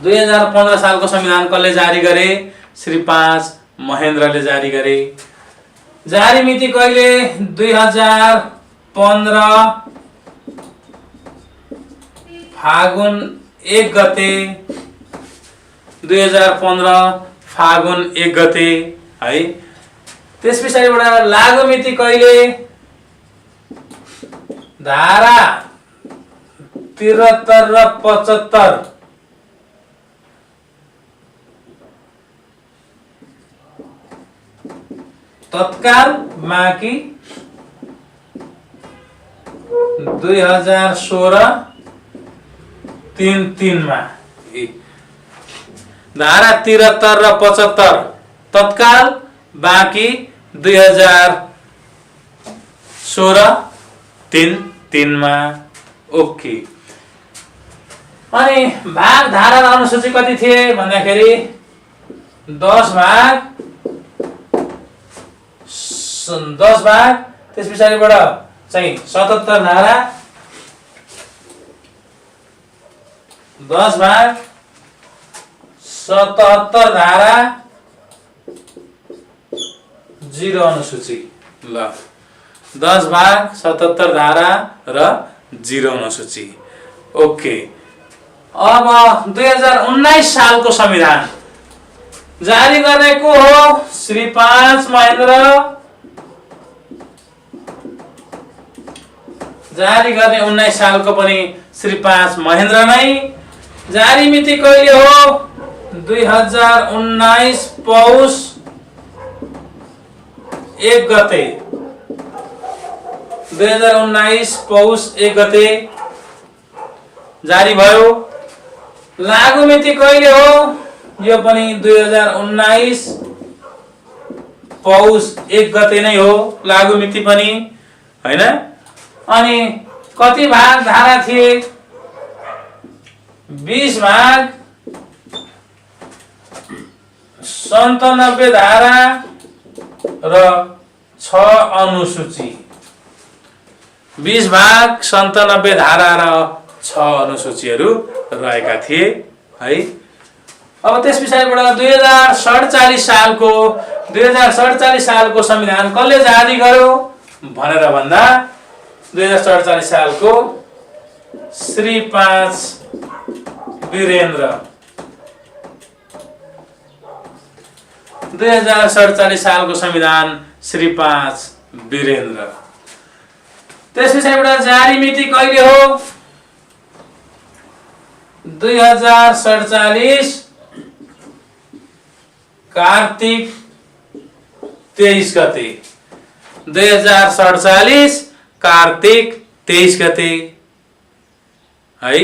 A: 2015 सालको संविधान कसले जारी गरे? श्री 5 महेन्द्रले जारी गरे। जारी मिति कहिले? 2015 फागुन 1 गते, 2015 फागुन 1 गते है। त्यस पछाडिबाट लागू मिति कहिले? धारा 73 र 75 तत्काल बाँकी 2016 3 मा। धारा 73 र 75 तत्काल बाँकी 2016 3 मा। ओके, अनि भाग धारा र अनुसूची कति थिए भन्दाखेरि 10 भाग 10 भाग, त्यस पछाडिबाट चाहिँ 77 धारा, 10 भाग 77 धारा 0 अनुसूची। ल 10 भाग 77 धारा र 0 अनुसूची। ओके, अब 2019 सालको संविधान जारी गर्ने को हो? श्री 5 महेन्द्र। जारी गर्ने 19 सालको पनि श्री 5 महेन्द्र नै। जारी मिति कहिले हो? 2019 पौष 1 गते। 2019 पौष 1 गते जारी भयो। लागू मिति कहिले हो? यो पनि 2019 पौष 1 गते नै हो लागू मिति पनि, हैन? अनि कति भाग धारा थिए? 20 भाग 97 धारा र 6 अनुसूची। 20 भाग 97 धारा र 6 अनुसूचीहरू रहेका थिए, है। अब त्यस पछाडिबाट 2047 सालको संविधान कसले जारी गर्यो भनेर भन्दा 2047 सालको श्री 5 वीरेन्द्र। 2047 सालको संविधान श्री 5 वीरेन्द्र। त्यस पछाडिबाट जारी मिति कहिले हो? 2047 कार्तिक 23 गते। 2047 कार्तिक 23 गते, है।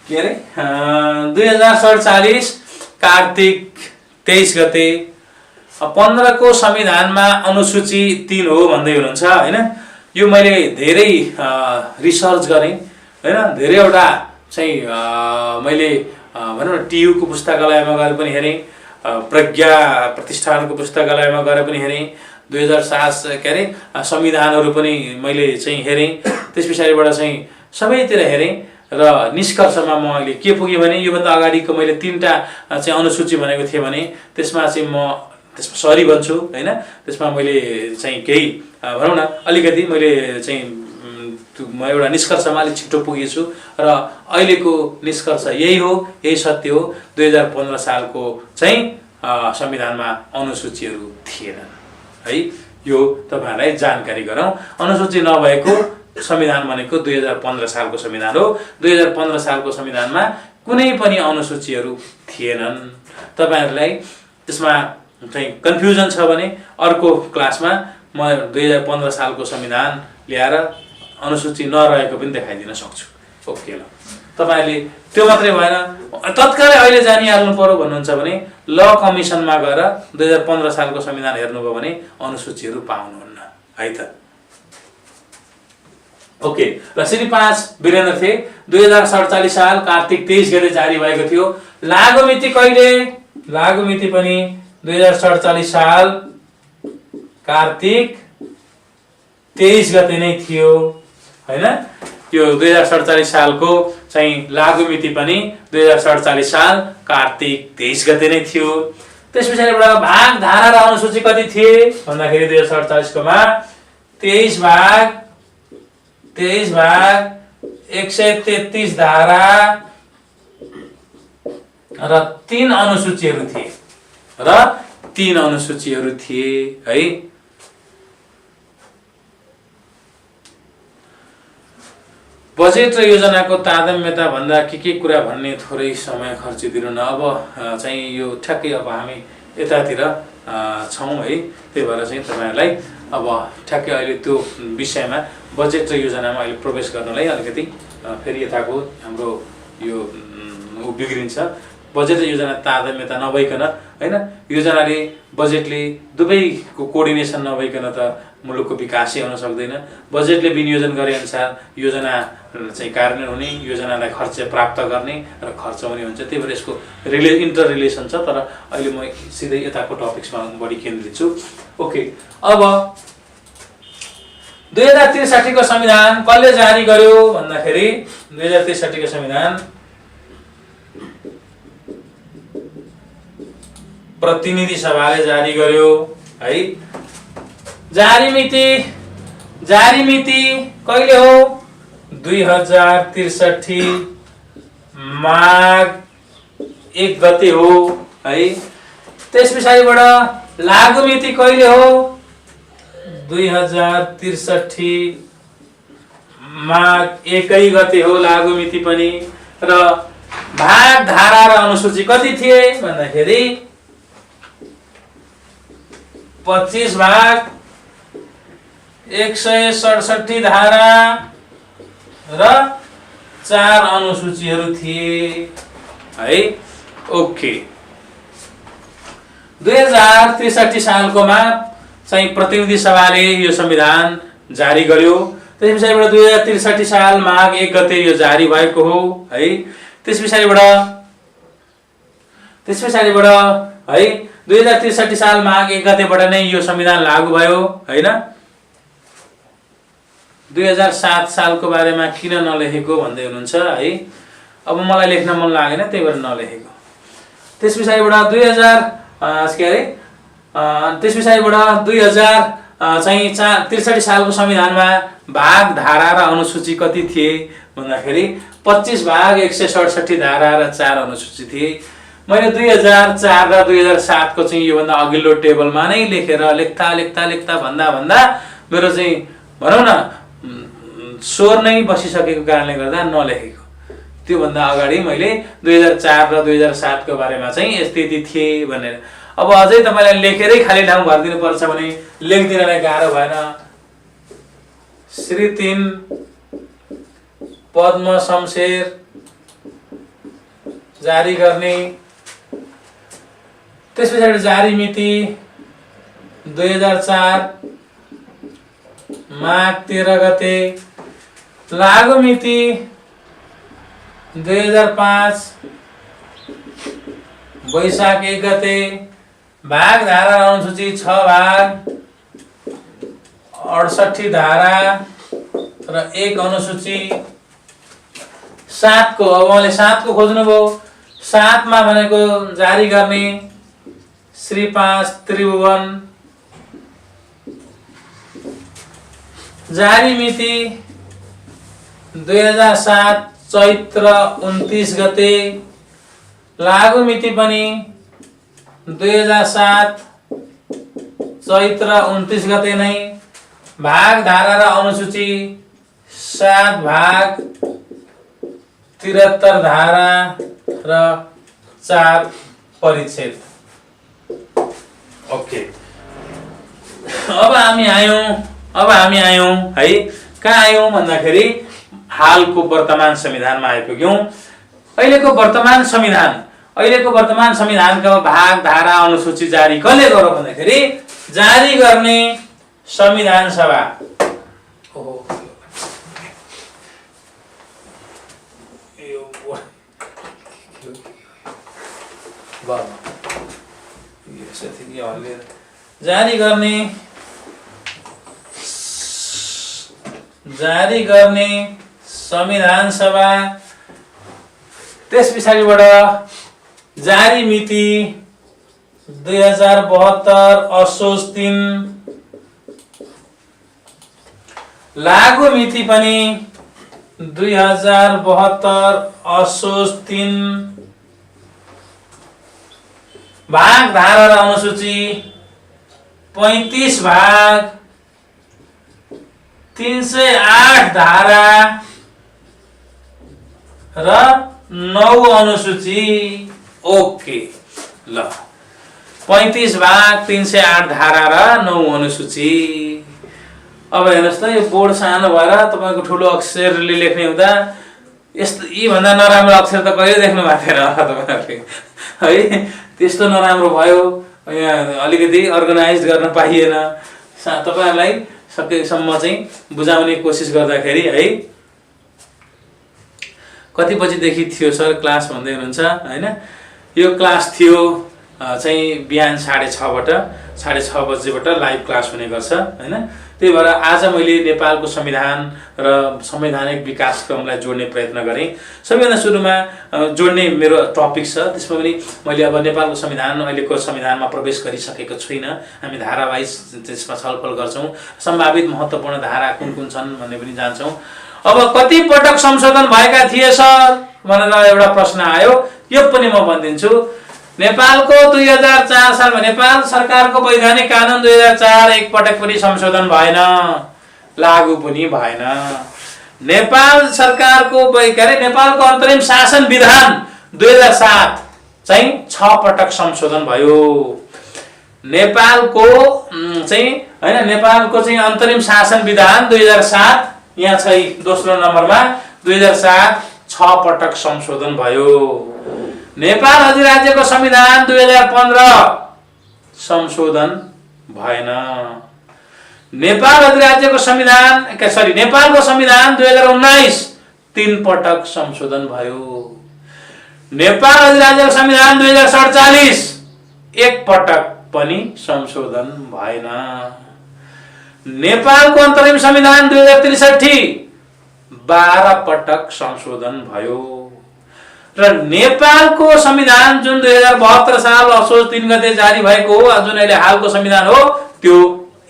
A: के अरे 2047 कार्तिक 23 गते। 15 को संविधानमा अनुसूची 3 हो भन्दै हुनुहुन्छ, हैन? यो मैले धेरै रिसर्च गरेँ, हैन? धेरैवटा चाहिँ मैले भनौँ न TU को पुस्तकालयमा गएर पनि हेरेँ, प्रज्ञा प्रतिष्ठानको पुस्तकालयमा गएर पनि हेरेँ, 2007 के अरे संविधानहरू पनि मैले चाहिँ हेरेँ। त्यस पछाडिबाट चाहिँ सबैतिर हेरेँ र निष्कर्षमा म अहिले के पुगेँ भने योभन्दा अगाडिको मैले 3टा चाहिँ अनुसूची भनेको थिएँ भने त्यसमा चाहिँ म त्यसमा सरी भन्छु, हैन? त्यसमा मैले चाहिँ केही भनौँ न अलिकति मैले चाहिँ म एउटा निष्कर्षमा अलिक छिटो पुगेछु र अहिलेको निष्कर्ष यही हो, यही सत्य हो। 2015 सालको चाहिँ संविधानमा अनुसूचीहरू थिएनन्, है। यो तपाईहरुलाई जानकारी गरौँ। अनुसूची नभएको संविधान भनेको 2015 सालको संविधान हो। 2015 सालको संविधानमा कुनै पनि अनुसूचीहरू थिएनन्। तपाईहरुलाई त्यसमा चाहिँ कन्फ्युजन छ भने अर्को क्लासमा म 2015 सालको संविधान ल्याएर अनुसूची नरहेको पनि देखाइदिन सक्छु। ओके ल, तपाईहरुले त्यो मात्रै भएन, तत्कालै अहिले जानिहाल्नु पर्यो भन्नुहुन्छ भने ल कमिसनमा गएर 2015 सालको संविधान हेर्नुभयो भने अनुसूचीहरू पाउनुहुन्न, है त। ओके, र श्री 5 वीरेन्द्र थिए। 2047 साल कार्तिक 23 गते जारी भएको थियो। लागू मिति कहिले? लागू मिति पनि 2047 साल कार्तिक 23 गते नै थियो, हैन? यो 2047 सालको चाहिँ लागू मिति पनि 2047 साल कार्तिक 23 गते नै थियो। त्यसपछाडिबाट भाग धारा र अनुसूची कति थिए भन्दाखेरि 2047 को मा 23 भाग 133 धारा र 3 अनुसूचीहरू थिए है। बजेट र योजनाको तारतम्यता भन्दा के कुरा भन्ने थोरै समय खर्चिदिनु न। अब चाहिँ यो ठ्याक्कै अब हामी यतातिर छौं है, त्यही भएर चाहिँ तपाईहरुलाई अब ठ्याक्कै अहिले त्यो विषयमा बजेट र योजनामा अहिले प्रवेश गर्नलाई अलिकति फेरि यताको हाम्रो यो बिग्रिन्छ। बजेट र योजना तारतम्यता नभइकन, हैन, योजनाले बजेटले दुवैको कोर्डिनेसन नभइकन त मुलुकको विकासै हुन सक्दैन। बजेटले विनियोजन गरे अनुसार योजना चाहिँ कार्यान्वयन हुने, योजनालाई खर्च प्राप्त गर्ने र खर्च हुने हुन्छ। त्यही भएर यसको इन्टर रिलेसन छ। तर अहिले म सिधै यताको टपिक्समा बढी केन्द्रित छु। ओके, अब 2063 को संविधान कसले जारी गर्यो भन्दाखेरि 2063 को संविधान प्रतिनिधि सभाले जारी गर्यो। है। जारी मिति कहिले हो 2063 माघ 1 गते हो है। त्यस पछाडिबाट लागु मिति कहिले हो 2063 माघ 1 गते हो लागु मिति पनि। र भाग धारा र अनुसूची कति थिए भन्दाखेरि 25 भाग 167 धारा र 4 अनुसूचीहरू थिए है। ओके 2063 सालकोमा चाहिँ प्रतिनिधि सभाले यो संविधान जारी गर्यो। त्यस पछाडिबाट 2063 साल माघ 1 गते यो जारी भएको हो है। त्यस पछाडिबाट है 2063 साल माघ 1 गतेबाट नै यो संविधान लागू भयो हैन। 2007 सालको बारेमा किन नलेखेको भन्दै हुनुहुन्छ है। अब मलाई लेख्न मन लागेन त्यही भएर नलेखेको। त्यस पछाडिबाट 2063 सालको संविधानमा भाग धारा र अनुसूची कति थिए भन्दाखेरि 25 भाग 167 धारा र 4 अनुसूची थिए। मैले 2004 र 2007 को चाहिँ योभन्दा अघिल्लो टेबलमा नै लेख्दा भन्दा मेरो चाहिँ भनौँ न स्वर नै बसिसकेको कारणले गर्दा नलेखेको। त्योभन्दा अगाडि मैले 2004 र 2007 को बारेमा चाहिँ यति थिए भनेर। अब अझै तपाईलाई लेखेरै खाली ठाउँ भरिदिनु पर्छ भने लेखिदिनलाई गाह्रो भएन। श्री 3 पद्म शमशेर जारी गर्ने। त्यस पछाडि जारी मिति 2004 माघ 13 गते। लागु मिति 2005 वैशाख 1 गते। भाग धारा अनुसूची 6 भाग 68 धारा र 1 अनुसूची। 7 को अब मैले 7 को खोज्नुभयो। 7 मा भनेको जारी गर्ने श्री 5 त्रिभुवन। जारी मिति 2007 चैत्र 29 गते। लागु मिति पनि 2007 चैत्र 29 गते नै। भाग धारा र अनुसूची 7 भाग 73 धारा र 4 परिच्छेद। ओके अब हामी आयौं है। कहाँ आयौं भन्दाखेरि हालको वर्तमान संविधानमा आइपुग्यौं। अहिलेको वर्तमान संविधानको भाग धारा अनुसूची जारी कसले गर्यो भन्दाखेरि जारी गर्ने संविधान सभा। जारी गर्ने संविधान सभा। त्यस पछाडिबाट जारी मिति 2072 असोज 3। लागु मिति पनि 2072 असोज 3। भाग धारा र अनुसूची 35 भाग 308 धारा र 9 अनुसूची। ओके ल 35 भाग 308 धारा र 9 अनुसूची। अब हेर्नुहोस् त यो बोर्ड सानो भएर तपाईको ठुलो अक्षरले लेख्ने हुँदा यस्तो यी भन्दा नराम्रो अक्षर त कहिले देख्नु भएको थिएन तपाईहरुले है। त्यस्तो नराम्रो भयो। यहाँ अलिकति अर्गनाइज गर्न पाइएन। तपाईहरुलाई सकेसम्म चाहिँ बुझाउने कोसिस गर्दाखेरि है। कति बजेदेखि थियो सर क्लास भन्दै हुनुहुन्छ हैन। यो क्लास थियो चाहिँ बिहान 6:30 बाट 6:30 बजेबाट लाइभ क्लास हुने गर्छ हैन। त्यही भएर आज मैले नेपालको संविधान र संवैधानिक विकासक्रमलाई जोड्ने प्रयत्न गरेँ। सबैभन्दा सुरुमा जोड्ने मेरो टपिक छ, त्यसमा पनि मैले अब नेपालको संविधान अहिलेको संविधानमा प्रवेश गरिसकेको छुइनँ। हामी धारावाहिक त्यसमा छलफल गर्छौँ, सम्भावित महत्त्वपूर्ण धारा कुन कुन छन् भन्ने पनि जान्छौँ। अब कति पटक संशोधन भएका थिए सर भनेर एउटा प्रश्न आयो, यो पनि म भनिदिन्छु। नेपालको 2004 सालमा नेपाल सरकारको वैधानिक कानुन 2004 एक पटक पनि संशोधन भएन, लागू पनि भएन। नेपाल सरकारको नेपालको अन्तरिम शासन विधान 2007 चाहिँ 6 पटक संशोधन भयो। नेपालको चाहिँ हैन, नेपालको चाहिँ अन्तरिम शासन विधान 2007 यहाँ छ दोस्रो नम्बरमा, 2007 6 पटक संशोधन भयो। नेपाल अधिराज्यको संविधान 2015 संशोधन भएन। नेपाल अधिराज्यको संविधान नेपालको संविधान 2019 3 पटक संशोधन भयो। नेपाल अधिराज्यको संविधान 2047 1 पटक पनि संशोधन भएन। नेपालको अन्तरिम संविधान 2063 12 पटक संशोधन भयो। र नेपालको संविधान जुन 2072 साल असोज 3 गते जारी भएको हो, जुन अहिले हालको संविधान हो, त्यो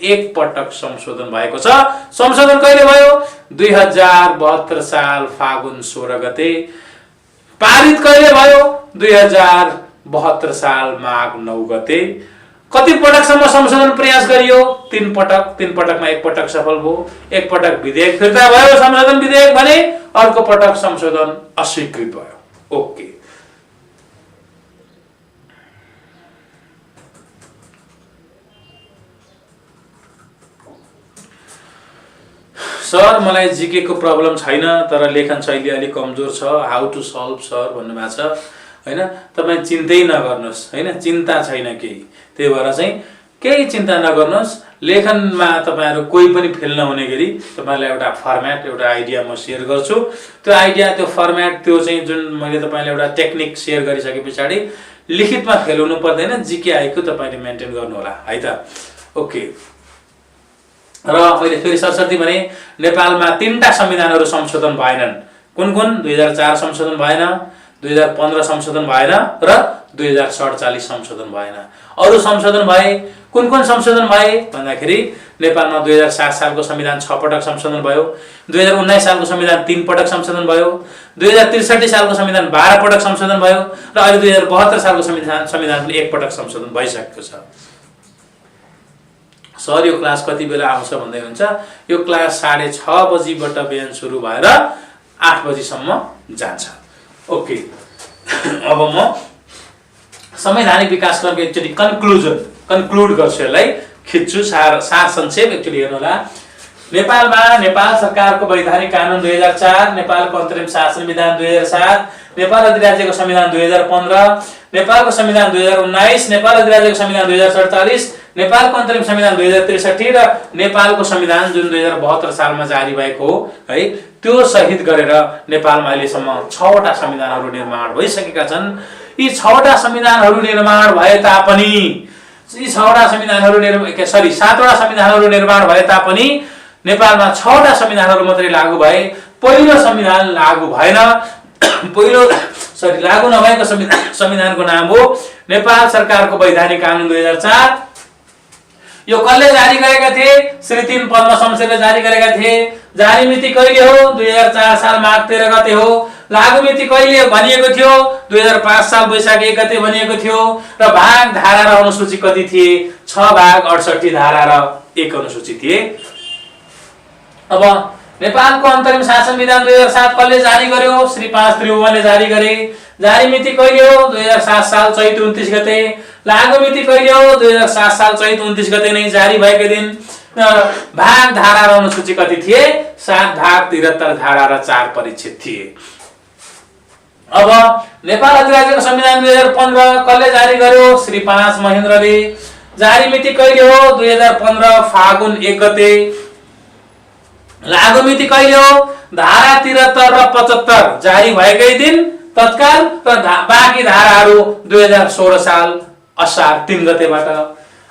A: 1 पटक संशोधन भएको छ। संशोधन कहिले भयो? 2072 साल फागुन 16 गते। पारित कहिले भयो? 2072 साल माघ 9 गते। कति पटकसम्म संशोधन प्रयास गरियो? 3 पटक। 3 पटकमा 1 पटक सफल भयो। 1 पटक विधेयक फिर्ता भयो, संशोधन विधेयक भने, अर्को पटक संशोधन अस्वीकृत भयो। ओके। सर मलाई जीके को प्रब्लम छैन, तर लेखन शैली अलि कमजोर छ, हाउ टु सल्भ सर भन्नुभएको छ हैन। तपाईं चिन्तै नगर्नुस् हैन, चिन्ता छैन केही। त्यही भएर चाहिँ केही चिन्ता नगर्नुस्। लेखनमा तपाईहरु कोही पनि फेल नहुने गरी तपाईलाई एउटा फर्म्याट, एउटा आइडिया म शेयर गर्छु। त्यो आइडिया, त्यो फर्म्याट, त्यो चाहिँ जुन मैले तपाईलाई एउटा टेक्निक शेयर गरिसकेपछि लिखितमा फेल हुनु पर्दैन, जीकेआई को तपाईले मेन्टेन गर्नु होला है त। ओके। र मैले फेरि सरसर्ती भने नेपालमा 3टा संविधानहरु संशोधन भएनन्। कुन कुन? 2004 संशोधन भएन, 2015 संशोधन भएन र 2047 संशोधन भएन। अरु संशोधन भए कुन कुन संशोधन भए भन्दाखेरि नेपालमा 2007 सालको संविधान 6 पटक संशोधन भयो, 2019 सालको संविधान 3 पटक संशोधन भयो, 2063 सालको संविधान 12 पटक संशोधन भयो र अहिले 2072 सालको संविधान पनि 1 पटक संशोधन भइसकेको छ। सर यो क्लास कति बेला आउँछ भन्दै हुन्छ? यो क्लास 6:30 बजीबाट बिहान सुरु भएर 8 बजीसम्म जान्छ। ओके। अब म संवैधानिक विकासक्रमको एकचोटि कन्क्लुड गर्छु, यसलाई खिच्छु, सार संक्षेप एकचोटि हेर्नु होला। नेपालमा नेपाल सरकारको वैधानिक कानुन 2004, नेपालको अन्तरिम शासन विधान 2007, नेपाल अधिराज्यको संविधान 2015, नेपालको संविधान 2019, नेपाल अधिराज्यको संविधान 2047, नेपालको अन्तरिम संविधान 2063 र नेपालको संविधान जुन 2072 सालमा जारी भएको हो है, त्यो सहित गरेर नेपालमा अहिलेसम्म 6 वटा संविधानहरु निर्माण भइसकेका छन्। यी 6 वटा संविधानहरु निर्माण भए तापनि, यी 6 वटा संविधानहरु 7 वटा संविधानहरु निर्माण भए तापनि नेपालमा 6 वटा संविधानहरु मात्रै लागू भए। पहिलो संविधान लागू भएन। लागू नभएको संविधानको नाम हो नेपाल सरकारको वैधानिक कानुन 2004। यो कसले जारी गरेका थिए? श्री 3 पद्म शमशेरले जारी गरेका थिए। जारी मिति कहिले हो? 2004 साल माघ 13 गते हो। लागू मिति कहिले भनिएको थियो? 2005 साल वैशाख 1 गते भनिएको थियो। र भाग, धारा र अनुसूची कति थिए? 6 भाग, 68 धारा र 1 अनुसूची थिए। अब नेपालको अन्तरिम शासन विधान 2007 कसले जारी गर्यो? श्री 5 त्रिभुवनले जारी गरे। जारी मिति कहिले हो? 2007 साल चैत 29 गते। लागू मिति कहिले हो? 2007 साल चैत 29 गते नै जारी भएको दिन। भाग, धारा र अनुसूची कति थिए? 7 भाग, 73 धारा र 4 परिच्छेद थिए। अब नेपाल अधिराज्यको संविधान 2015 कसले जारी गर्यो? श्री 5 महेन्द्रले। जारी मिति कहिले हो? 2015 फागुन 1 गते। लागू मिति कहिले हो? धारा 73 र 75 जारी भएकै दिन तत्काल, र बाँकी धाराहरू 2016 साल असार 3 गतेबाट।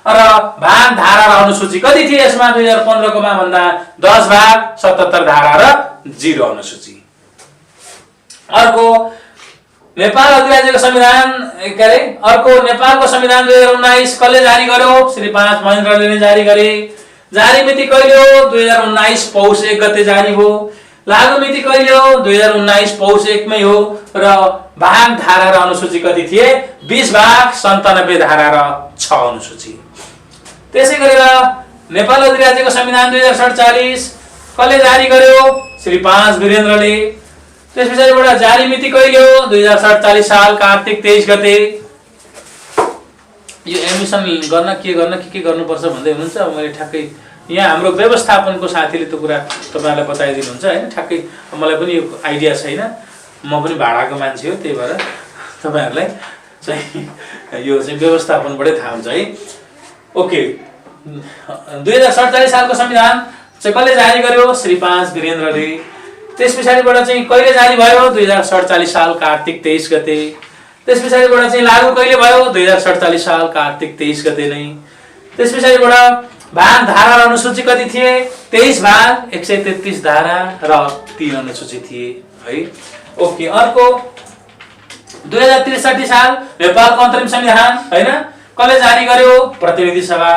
A: र भाग धारा र अनुसूची कति थिए यसमा 2015 को मा भन्दा 10 भाग 77 धारा र 0 अनुसूची। अर्को नेपाल अधिराज्यको संविधान अर्को नेपालको संविधान 2019 कसले जारी गर्यो? श्री 5 महेन्द्रले नै जारी गरे। जारी मिति कहिले हो? 2019 पौष 1 गते जारी हो। लागू मिति कहिले हो? 2019 पौष 1 मै हो। र भाग धारा र अनुसूची कति थिए? 20 भाग 97 धारा र 6 अनुसूची। त्यसै गरेर नेपाल अधिराज्यको संविधान 2047 कसले जारी गर्यो? श्री 5 वीरेन्द्रले। त्यसपछाडिबाट जारी मिति कहिले हो? 2047 साल कार्तिक 23 गते। यो एडमिसन गर्न के गर्नुपर्छ भन्दै हुनुहुन्छ। अब मैले ठ्याक्कै यहाँ हाम्रो व्यवस्थापनको साथीले त्यो कुरा तपाईहरुलाई बताइदिनुहुन्छ हैन। ठ्याक्कै मलाई पनि यो आइडिया छैन, म पनि भाडाको मान्छे हो, त्यही भएर तपाईहरुलाई चाहिँ यो चाहिँ व्यवस्थापनबाटै थाहा हुन्छ है। ओके, 2047 सालको संविधान चाहिँ कसले जारी गर्यो? श्री 5 वीरेन्द्रले। त्यसपछाडिबाट चाहिँ कहिले जारी भयो? 2047 साल कार्तिक 23 गते। त्यसपछाडिबाट चाहिँ लागू कहिले भयो? 2047 साल कार्तिक 23 गते नै। त्यसपछाडिबाट भाग धारा र अनुसूची कति थिए? 23 भाग 133 धारा र 3 अनुसूची थिए है। ओके, अर्को 2063 साल नेपालको अन्तरिम संविधान हैन कसले जारी गर्यो? प्रतिनिधि सभा।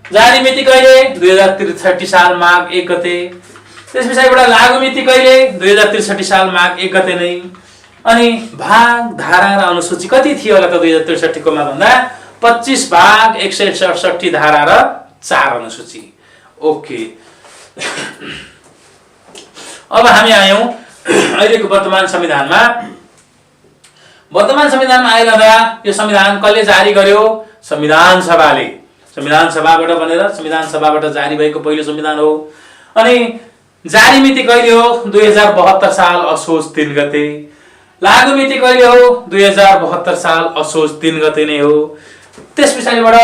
A: जारी मिति कहिले? 2063 साल माघ 1 गते। त्यसपछाडिबाट लागू मिति कहिले? 2063 साल माघ 1 गते नै। अनि भाग धारा र अनुसूची कति थियो होला त 2063 को मा भन्दा? 25 भाग 167 धारा र 4 अनुसूची। ओके, अब हामी आयौं अहिलेको वर्तमान संविधानमा। वर्तमान संविधानमा आइरहँदा यो संविधान कसले जारी गर्यो? संविधान सभाले। संविधान सभाबाट बनेर संविधान सभाबाट जारी भएको पहिलो संविधान हो। अनि जारी मिति कहिले हो? 2072 साल असोज 3 गते। लागू मिति कहिले हो? 2072 साल असोज 3 गते नै हो। त्यसपछाडिबाट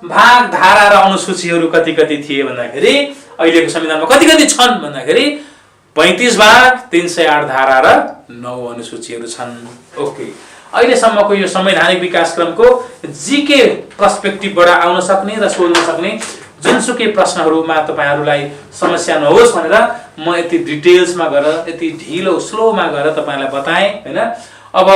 A: भाग धारा र अनुसूचीहरू कति थिए भन्दाखेरि अहिलेको संविधानमा कति छन् भन्दाखेरि 35 भाग 308 धारा र 9 अनुसूचीहरू छन्। ओके, अहिलेसम्मको यो संवैधानिक विकासक्रमको जीके पर्सपेक्टिभबाट आउन सक्ने र सोध्न सक्ने जुनसुकै प्रश्नहरूमा तपाईहरुलाई समस्या नहोस् भनेर म यति डिटेल्समा गएर यति ढिलो स्लोमा गएर तपाईहरुलाई बताएँ हैन। अब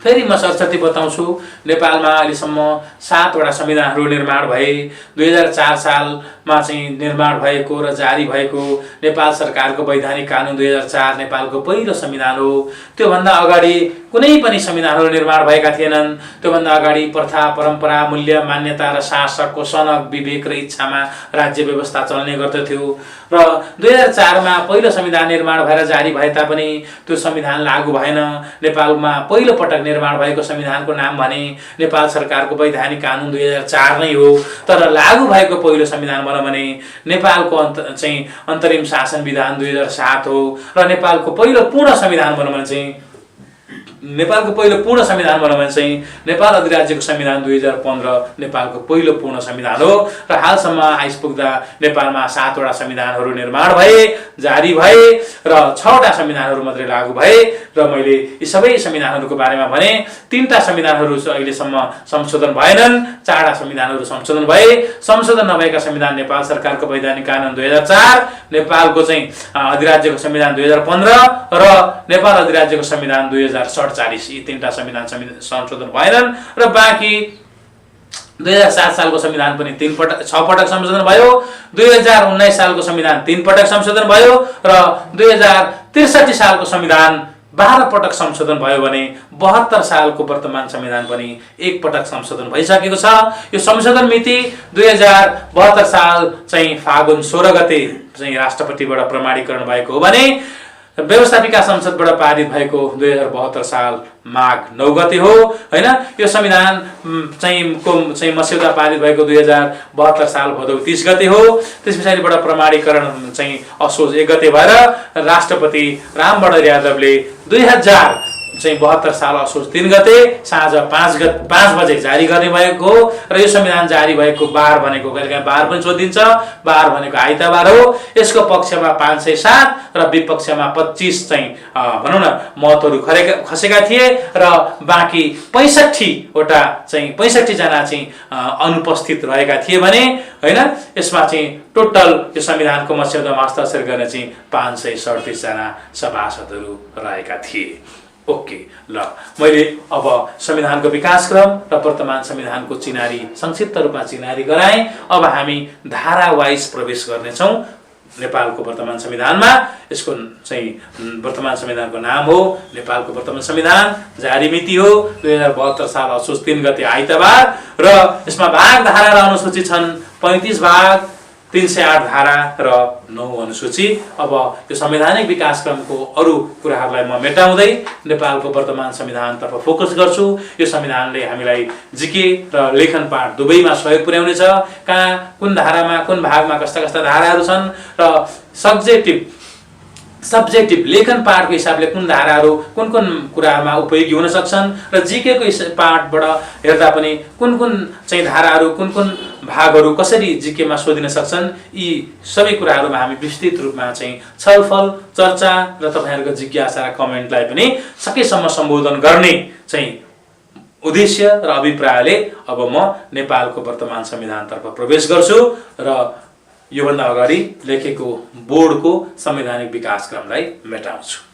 A: फेरि म सरसर्ती बताउँछु। नेपालमा अहिलेसम्म 7 वटा संविधानहरू निर्माण भए। 2004 सालमा चाहिँ निर्माण भएको र जारी भएको नेपाल सरकारको वैधानिक कानून 2004 नेपालको पहिलो संविधान हो। त्यो भन्दा अगाडि कुनै पनि संविधानहरू निर्माण भएका थिएनन्। त्यो भन्दा अगाडि प्रथा, परम्परा, मूल्य, मान्यता र शासकको सनक, विवेक र इच्छामा राज्य व्यवस्था चल्ने गर्दथ्यो। र 2004 मा पहिलो संविधान निर्माण भएर जारी भए तापनि त्यो संविधान लागू भएन। नेपालमा पहिलो पटक निर्माण भएको संविधानको नाम भने नेपाल सरकारको वैधानिक कानून 2004 नै हो। तर लागू भएको पहिलो संविधान भनौं भने नेपालको अन्तरिम शासन विधान 2007 हो। र नेपालको पहिलो पूर्ण संविधान भनौं भने चाहिँ नेपाल अधिराज्यको संविधान 2015 नेपालको पहिलो पूर्ण संविधान हो। र हालसम्म आइपुग्दा नेपालमा 7 वटा संविधानहरू निर्माण भए, जारी भए र 6 वटा संविधानहरू मात्रै लागू भए। र मैले यी सबै संविधानहरूको बारेमा भने 3टा संविधानहरू अहिलेसम्म संशोधन भएनन्, 4 वटा संविधानहरू संशोधन भए। संशोधन नभएका संविधान नेपाल सरकारको वैधानिक कानून 2004, नेपालको अधिराज्यको संविधान 2015 र नेपाल अधिराज्यको संविधान 2047। यी 3टा संविधान संशोधन भएनन् र बाँकी 2007 सालको संविधान पनि 6 पटक संशोधन भयो। 2019 सालको संविधान 3 पटक संशोधन भयो र 2063 सालको संविधान 12 पटक संशोधन भयो भने 72 सालको वर्तमान संविधान पनि 1 पटक संशोधन भइसकेको छ। यो संशोधन मिति 2072 साल फागुन 16 गते राष्ट्रपतिबाट प्रमाणीकरण भएको हो भने व्यवस्थापिका संसदबाट पारित भएको 2072 साल माघ 9 गते हो हैन। यो संविधान मस्यौदा पारित भएको 2072 साल भदौ 30 गते हो। त्यसपछाडिबाट प्रमाणीकरण असोज 1 गते भएर राष्ट्रपति रामवरण यादवले चाहिँ 72 साल असोज 3 गते साँझ 5 बजे जारी गर्ने भएको हो र यो संविधान जारी भएको बार भनेको कहिलेकाहीँ बार पनि सोधिन्छ, बार भनेको आइतबार हो। यसको पक्षमा 507 र विपक्षमा 25 चाहिँ भनौँ न मतहरू खसेका थिए र बाँकी 65 वटा चाहिँ 65 जना चाहिँ अनुपस्थित रहेका थिए भने हैन, यसमा चाहिँ टोटल यो संविधानको मस्यौदामा हस्ताक्षर गर्ने चाहिँ 537 जना सभासदहरू रहेका थिए। ओके, ल मैले अब संविधानको विकासक्रम र वर्तमान संविधानको चिनारी संक्षिप्त रूपमा चिनारी गराएँ। अब हामी धारा वाइज प्रवेश गर्नेछौँ नेपालको वर्तमान संविधानमा। यसको चाहिँ वर्तमान संविधानको नाम हो नेपालको वर्तमान संविधान, जारी मिति हो 2072 साल असोज 3 गते आइतबार र यसमा भाग धारा र अनुसूची छन् 35 भाग, 308 धारा र 9 अनुसूची। अब यो संवैधानिक विकासक्रमको अरू कुराहरूलाई म मेटाउँदै नेपालको वर्तमान संविधानतर्फ फोकस गर्छु। यो संविधानले हामीलाई जिके र लेखन पाठ दुवैमा सहयोग पुर्याउनेछ। कहाँ कुन धारामा कुन भागमा कस्ता कस्ता धाराहरू छन् र सब्जेक्टिभ लेखन पाठको हिसाबले कुन धाराहरू कुन कुन कुरामा उपयोगी हुन सक्छन् र जिकेको पाठबाट हेर्दा पनि कुन कुन चाहिँ धाराहरू कुन कुन भागहरू कसरी जिकेमा सोधिन सक्छन्, यी सबै कुराहरूमा हामी विस्तृत रूपमा चाहिँ छलफल चर्चा र तपाईहरुको जिज्ञासा र कमेन्टलाई पनि सकेसम्म सम्बोधन गर्ने चाहिँ उद्देश्य र अभिप्रायले अब म नेपालको वर्तमान संविधानतर्फ प्रवेश गर्छु र योभन्दा अगाडि लेखेको बोर्डको संवैधानिक विकासक्रमलाई मेटाउँछु।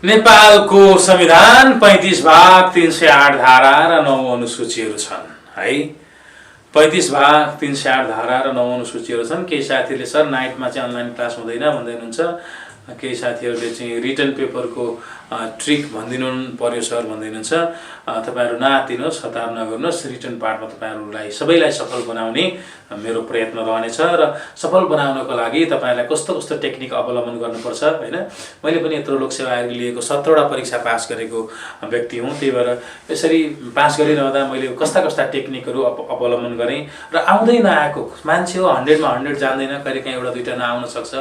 A: नेपालको संविधान 35 भाग 308 धारा र 9 अनुसूचीहरू छन् है। 35 भाग 308 धारा र 9 अनुसूचीहरू छन्। केही साथीहरूले सर नाइटमा चाहिँ अनलाइन क्लास हुँदैन भन्दै हुनुहुन्छ, केही साथीहरूले चाहिँ रिटन पेपरको ट्रिक भनिदिनु पर्यो सर भन्दै हुनुहुन्छ। तपाईहरु नआत्तिनुहोस्, हतार नगर्नुहोस्, रिटन पार्टमा तपाईहरुलाई सबैलाई सफल बनाउने मेरो प्रयत्न रहनेछ र सफल बनाउनको लागि तपाईहरुलाई कस्तो कस्तो टेक्निक अवलम्बन गर्नुपर्छ हैन। मैले पनि यत्रो लोकसेवा आयोग लिएको 17 वटा परीक्षा पास गरेको व्यक्ति हुँ, त्यही भएर यसरी पास गरिरहँदा मैले कस्ता कस्ता टेक्निकहरू अवलम्बन गरेँ र आउँदै नआएको मान्छे हो 100 मा 100 जान्दैन, कहिलेकाहीँ एउटा दुईटा नआउन सक्छ,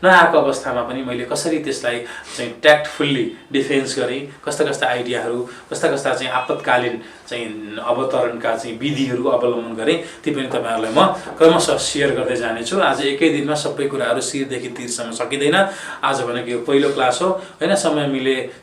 A: नआएको अवस्थामा पनि मैले कसरी त्यसलाई चाहिँ ट्याक्टफुल्ली डिफेन्स गरेँ, कस्ता कस्ता आइडियाहरू कस्ता कस्ता चाहिँ आपतकालीन चाहिँ अवतरणका चाहिँ विधिहरू अवलम्बन गरेँ, ती पनि तपाईहरुलाई म क्रमशः शेयर गर्दै जानेछु। आज एकै दिनमा सबै कुराहरू सिरदेखि तीरसम्म सकिँदैन। आज भनेको यो पहिलो क्लास हो हैन, समय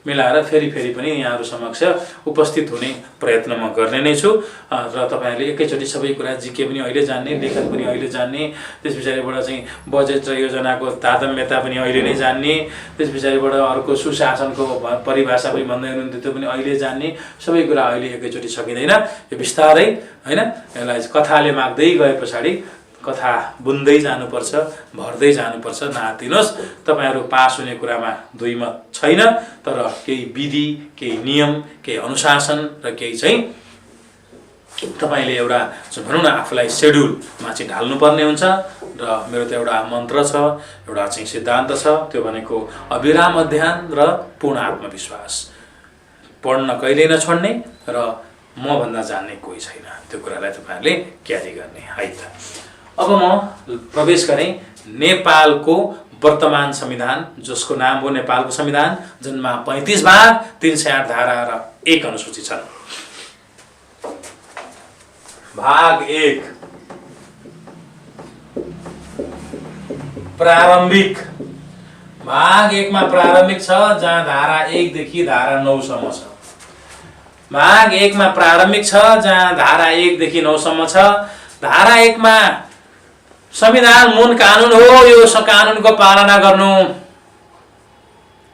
A: मिलाएर फेरि पनि यहाँहरु समक्ष उपस्थित हुने प्रयत्न म गर्ने नै छु र तपाईहरुले एकैचोटी सबै कुरा जिके पनि अहिले जान्ने, लेखन पनि अहिले जान्ने, त्यसपछाडिबाट चाहिँ बजेट र योजनाको तारतम्यता पनि अहिले नै जान्ने, त्यसपछाडिबाट अर्को सुशासनको परिभाषा पनि भन्दै हुनुहुन्थ्यो त्यो पनि अहिले जान्ने, सबै कुरा अहिले एकैचोटी सकिँदैन। यो बिस्तारै हैन यसलाई कथाले माग्दै गए पछाडि कथा बुन्दै जानुपर्छ, भर्दै जानुपर्छ। नआत्तिनुहोस्, तपाईहरु पास हुने कुरामा दुई मत छैन, तर केही विधि, केही नियम, केही अनुशासन र केही चाहिँ तपाईले एउटा भनौँ न आफूलाई शेड्युलमा चाहिँ ढाल्नुपर्ने हुन्छ र मेरो त एउटा मन्त्र छ, एउटा चाहिँ सिद्धान्त छ, त्यो भनेको अविराम अध्ययन र पूर्ण आत्मविश्वास। पढ्न कहिल्यै नछोड्ने र म भन्दा जान्ने कोही छैन, त्यो कुरालाई तपाईहरुले क्यारी गर्ने है त। अब म प्रवेश गरेँ नेपालको वर्तमान संविधान, जसको नाम हो नेपालको संविधान, जसमा 35 भाग 308 धारा र 1 अनुसूची छन्। भाग 1 प्रारम्भिक। भाग 1 मा प्रारम्भिक छ, जहाँ धारा 1 देखि धारा 9 सम्म छ। भाग 1 मा प्रारम्भिक छ जहाँ धारा 1 देखि 9 सम्म छ। धारा 1 मा संविधान मूल कानुन हो, यो कानुनको पालना गर्नु,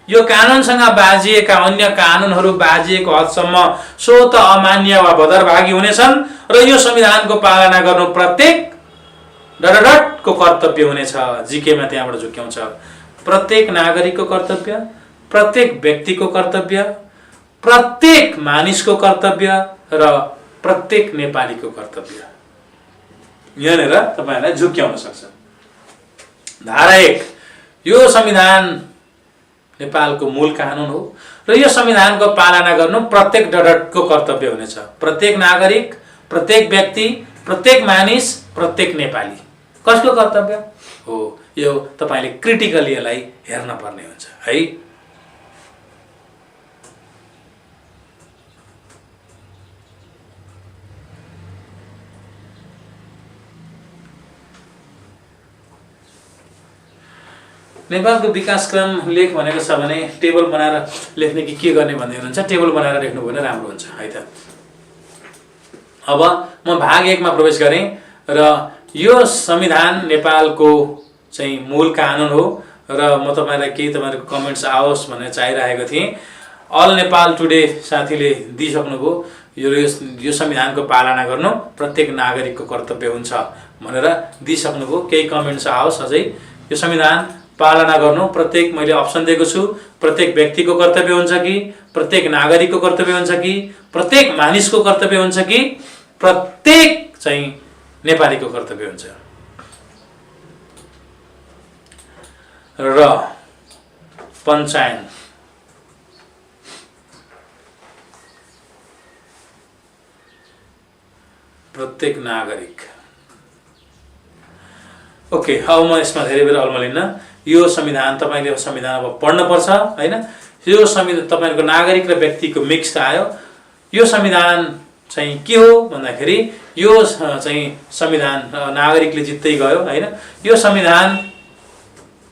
A: यो कानुनसँग बाजिएका अन्य कानुनहरू बाजिएको हदसम्म स्वत अमान्य वा बदरभागी हुनेछन् र यो संविधानको पालना गर्नु प्रत्येक डडडटको कर्तव्य हुनेछ। जीकेमा त्यहाँबाट झुक्याउँछ। प्रत्येक नागरिकको कर्तव्य, प्रत्येक व्यक्तिको कर्तव्य, प्रत्येक मानिसको कर्तव्य र प्रत्येक नेपालीको कर्तव्य। यहाँनिर तपाईहरुलाई झुक्याउन सक्छ। धारा 1 यो संविधान नेपालको मूल कानुन हो र यो संविधानको पालना गर्नु प्रत्येक डडटको कर्तव्य हुनेछ। प्रत्येक नागरिक, प्रत्येक व्यक्ति, प्रत्येक मानिस, प्रत्येक नेपाली कसको कर्तव्य हो, यो तपाईले क्रिटिकली यसलाई हेर्न पर्ने हुन्छ है। नेपालको विकासक्रम लेख भनेको छ भने टेबल बनाएर लेख्ने कि के गर्ने भन्ने हुनुहुन्छ। टेबल बनाएर लेख्नु भने राम्रो हुन्छ है त। अब म भाग 1 मा प्रवेश गरेँ र यो संविधान नेपालको चाहिँ मूल कानुन हो र म तपाईलाई केही तपाईहरुको कमेन्ट्स आओस् भनेर चाहिरहेको थिएँ। अल नेपाल टुडे साथीले दिइसक्नुभयो, यो संविधानको पालना गर्नु प्रत्येक नागरिकको कर्तव्य हुन्छ भनेर दिइसक्नुभयो। केही कमेन्ट्स आओस् अझै। यो संविधान पालना गर्नु प्रत्येक, मैले अप्सन दिएको छु, प्रत्येक व्यक्तिको कर्तव्य हुन्छ कि प्रत्येक नागरिकको कर्तव्य हुन्छ कि प्रत्येक मानिसको कर्तव्य हुन्छ कि प्रत्येक चाहिँ नेपालीको कर्तव्य हुन्छ। र पञ्चायन प्रत्येक नागरिक। ओके, अब म यसमा धेरै बेर अल्मलिन्न। यो संविधान तपाईले संविधान अब पढ्न पर्छ हैन। यो संविधान तपाईको नागरिक र व्यक्तिको मिक्स आयो। यो संविधान चाहिँ के हो भन्दाखेरि यो चाहिँ संविधान नागरिकले जित्दै गयो हैन। यो संविधान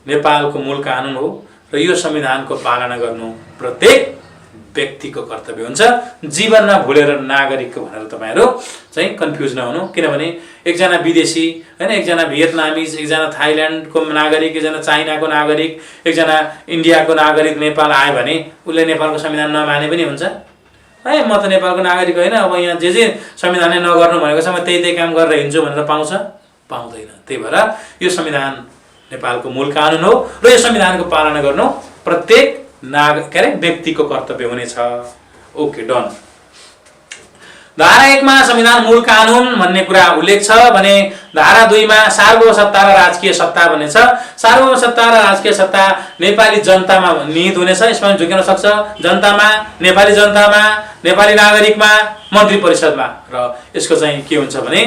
A: नेपालको मूल कानुन हो र यो संविधानको पालना गर्नु प्रत्येक व्यक्तिको कर्तव्य हुन्छ। जीवनमा भुलेर नागरिक भनेर तपाईहरु चाहिँ कन्फ्युज नहुनु, किनभने एकजना विदेशी हैन, एकजना भियतनामीज, एकजना थाइल्यान्डको नागरिक, एकजना चाइनाको नागरिक, एकजना इन्डियाको नागरिक नेपाल आयो भने उले नेपालको संविधान नमाने पनि हुन्छ। है म त नेपालको नागरिक होइन, अब यहाँ जे संविधानले नगर्नु भनेको छ म त्यही काम गरेर हिँड्छु भनेर पाउँछ? पाउँदैन। त्यही भएर यो संविधान नेपालको मूल कानुन हो र यो संविधानको पालना गर्नु प्रत्येक व्यक्तिको कर्तव्य हुनेछ। Okay, done. धारा 1 मा संविधान मूल कानुन भन्ने कुरा उल्लेख छ भने धारा 2 मा सार्वभौम सत्ता र राजकीय सत्ता भन्ने छ। सार्वभौम सत्ता र राजकीय सत्ता नेपाली जनतामा निहित हुनेछ। यसमा झुक्न सक्छ जनतामा, नेपाली जनतामा, नेपाली नागरिकमा, मन्त्री परिषदमा। र यसको चाहिँ के हुन्छ भने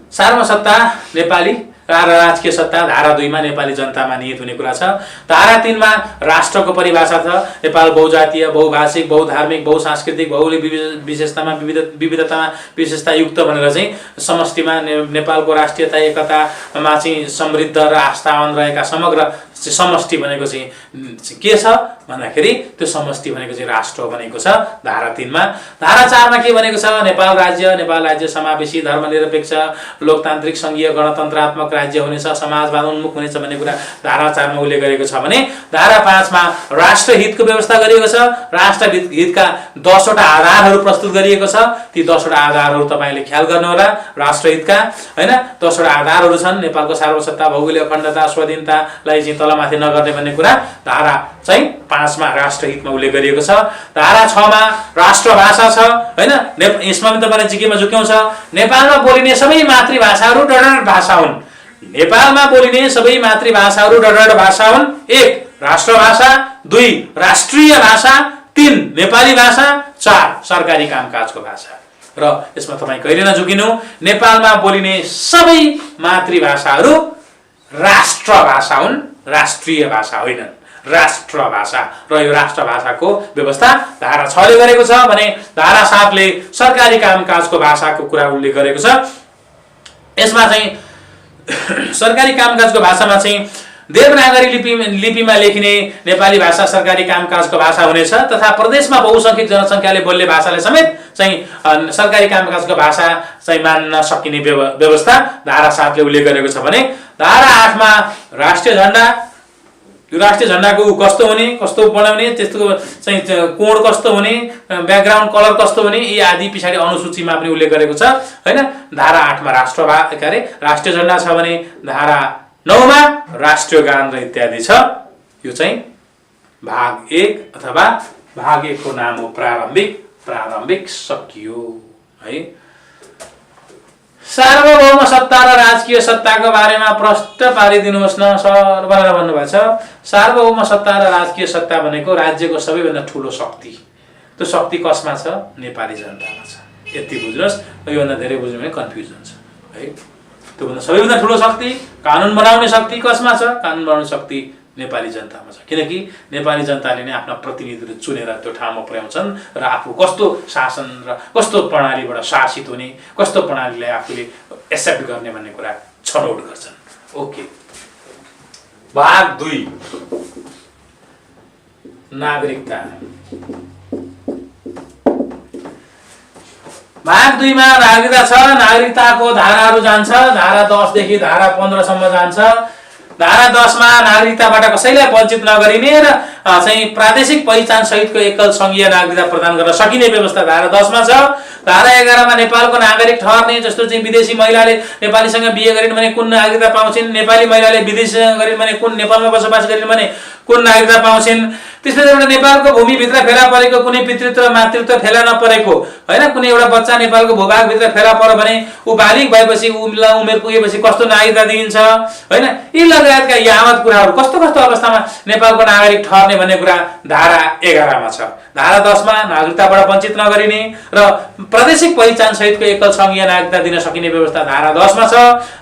A: सार्वभौम सत्ता नेपाली र राजकीय सत्ता धारा 2 मा नेपाली जनतामा निहित हुने कुरा छ। धारा 3 मा राष्ट्रको परिभाषा छ। नेपाल बहुजातीय, बहुभाषिक, बहुधार्मिक, बहुसांस्कृतिक, भौगोलिक विशेषतामा विविधतामा विशेषतायुक्त भनेर चाहिँ समष्टिमा नेपालको राष्ट्रियता एकतामा चाहिँ समृद्ध र आस्थावान रहेका समग्र समष्टि भनेको चाहिँ के छ भन्दाखेरि त्यो समष्टि भनेको चाहिँ राष्ट्र भनेको छ धारा 3 मा। धारा 4 मा के भनेको छ? नेपाल राज्य समावेशी, धर्मनिरपेक्ष, लोकतान्त्रिक, संघीय, गणतन्त्रात्मक राज्य हुनेछ, समाजवाद उन्मुख हुनेछ भन्ने कुरा धारा 4 मा उल्लेख गरेको छ भने धारा 5 मा राष्ट्रहितको व्यवस्था गरिएको छ। राष्ट्रहितका 10 वटा आधारहरू प्रस्तुत गरिएको छ। ती 10 वटा आधारहरू तपाईले ख्याल गर्नु होला। राष्ट्रहितका हैन 10 वटा आधारहरू छन्। नेपालको सार्वभौमसत्ता, भौगोलिक अखण्डता, स्वाधीनतालाई चाहिँ तलमाथि नगर्ने भन्ने कुरा धारा चाहिँ 5 मा राष्ट्रहितमा उल्लेख गरिएको छ। धारा 6 मा राष्ट्रभाषा छ हैन। यसमा पनि तपाईलाई जिकेमा झुक्याउँछ। नेपालमा बोलिने सबै मातृभाषाहरू डडड भाषा हुन्। नेपालमा बोलिने सबै मातृभाषाहरू डडड भाषा हुन्। 1 राष्ट्रभाषा, 2 राष्ट्रिय भाषा, 3 नेपाली भाषा, 4 सरकारी कामकाजको भाषा। र यसमा तपाई कहिले नझुकिनु, नेपालमा बोलिने सबै मातृभाषाहरू राष्ट्रभाषा हुन्, राष्ट्रिय भाषा होइनन्। राष्ट्रभाषा र यो राष्ट्रभाषाको व्यवस्था धारा 6 ले गरेको छ भने धारा 7 ले सरकारी कामकाजको भाषाको कुरा उल्लेख गरेको छ। यसमा चाहिँ सरकारी कामकाजको भाषामा चाहिँ देवनागरी लिपिमा लेखिने नेपाली भाषा सरकारी कामकाजको भाषा हुनेछ तथा प्रदेशमा बहुसंख्यक जनसङ्ख्याले बोल्ने भाषालाई समेत चाहिँ सरकारी कामकाजको भाषा चाहिँ मान्न सकिने व्यवस्था धारा 7 ले उल्लेख गरेको छ भने धारा 8 मा राष्ट्रिय झण्डा, यो राष्ट्रिय झण्डाको कस्तो हुने, कस्तो बनाउने, त्यसको चाहिँ कोड कस्तो हुने, ब्याकग्राउन्ड कलर कस्तो हुने, यी आदि पछाडि अनुसूचीमा पनि उल्लेख गरेको छ हैन। धारा 8 मा राष्ट्रिय झण्डा छ भने धारा 9 मा राष्ट्रिय गान र इत्यादि छ। यो चाहिँ भाग 1 अथवा भाग 1 को नाम हो प्रारम्भिक सकियो है। सार्वभौम सत्ता र राजकीय सत्ताको बारेमा प्रश्न पारिदिनुहोस् न सर भनेर भन्नुभएको छ। सार्वभौम सत्ता र राजकीय सत्ता भनेको राज्यको सबैभन्दा ठूलो शक्ति। त्यो शक्ति कसमा छ? नेपाली जनतामा छ। यति बुझ्नुहोस्। योभन्दा धेरै बुझ्नु भने कन्फ्युजन छ है। त्योभन्दा सबैभन्दा ठूलो शक्ति, कानुन बनाउने शक्ति कसमा छ? कानुन बनाउने शक्ति नेपाली जनतामा छ। किनकि नेपाली जनताले नै आफ्ना प्रतिनिधिहरू चुनेर त्यो ठाउँमा पुर्याउँछन् र आफू कस्तो शासन र कस्तो प्रणालीबाट शासित हुने, कस्तो प्रणालीलाई आफूले एक्सेप्ट गर्ने भन्ने कुरा छनौट गर्छन्। ओके, भाग 2 नागरिकता। भाग 2 मा नागरिकता छ। नागरिकताको धाराहरू जान्छ। धारा 10 देखि धारा 15 सम्म जान्छ। धारा 10 मा नागरिकताबाट कसैलाई वञ्चित नगरिने र चाहिँ प्रादेशिक पहिचान सहितको एकल संघीय नागरिकता प्रदान गर्न सकिने व्यवस्था धारा 10 मा छ। धारा 11 मा नेपालको नागरिक ठहर्ने, जस्तो चाहिँ विदेशी महिलाले नेपालीसँग बिहे गरिन् भने कुन नागरिकता पाउँछिन्, नेपाली महिलाले विदेशीसँग गरिन् भने कुन, नेपालमा बसोबास गरिन् भने कुन नागरिकता पाउँछिन्। त्यसपछि एउटा नेपालको भूमिभित्र फेला परेको कुनै पितृत्व मातृत्व फेला नपरेको हैन, कुनै एउटा बच्चा नेपालको भूभागभित्र फेला पर्यो भने ऊ बालिग भएपछि, उमेर पुगेपछि कस्तो नागरिकता दिइन्छ हैन। यी लगायतका यावत कुराहरू कस्तो कस्तो अवस्थामा नेपालको नागरिक ठहर्ने भन्ने कुरा धारा 11 मा छ। धारा 10 मा नागरिकताबाट वञ्चित नगरिने र प्रादेशिक पहिचान सहितको एकल संघीय नागरिकता दिन सकिने व्यवस्था धारा 10 मा छ।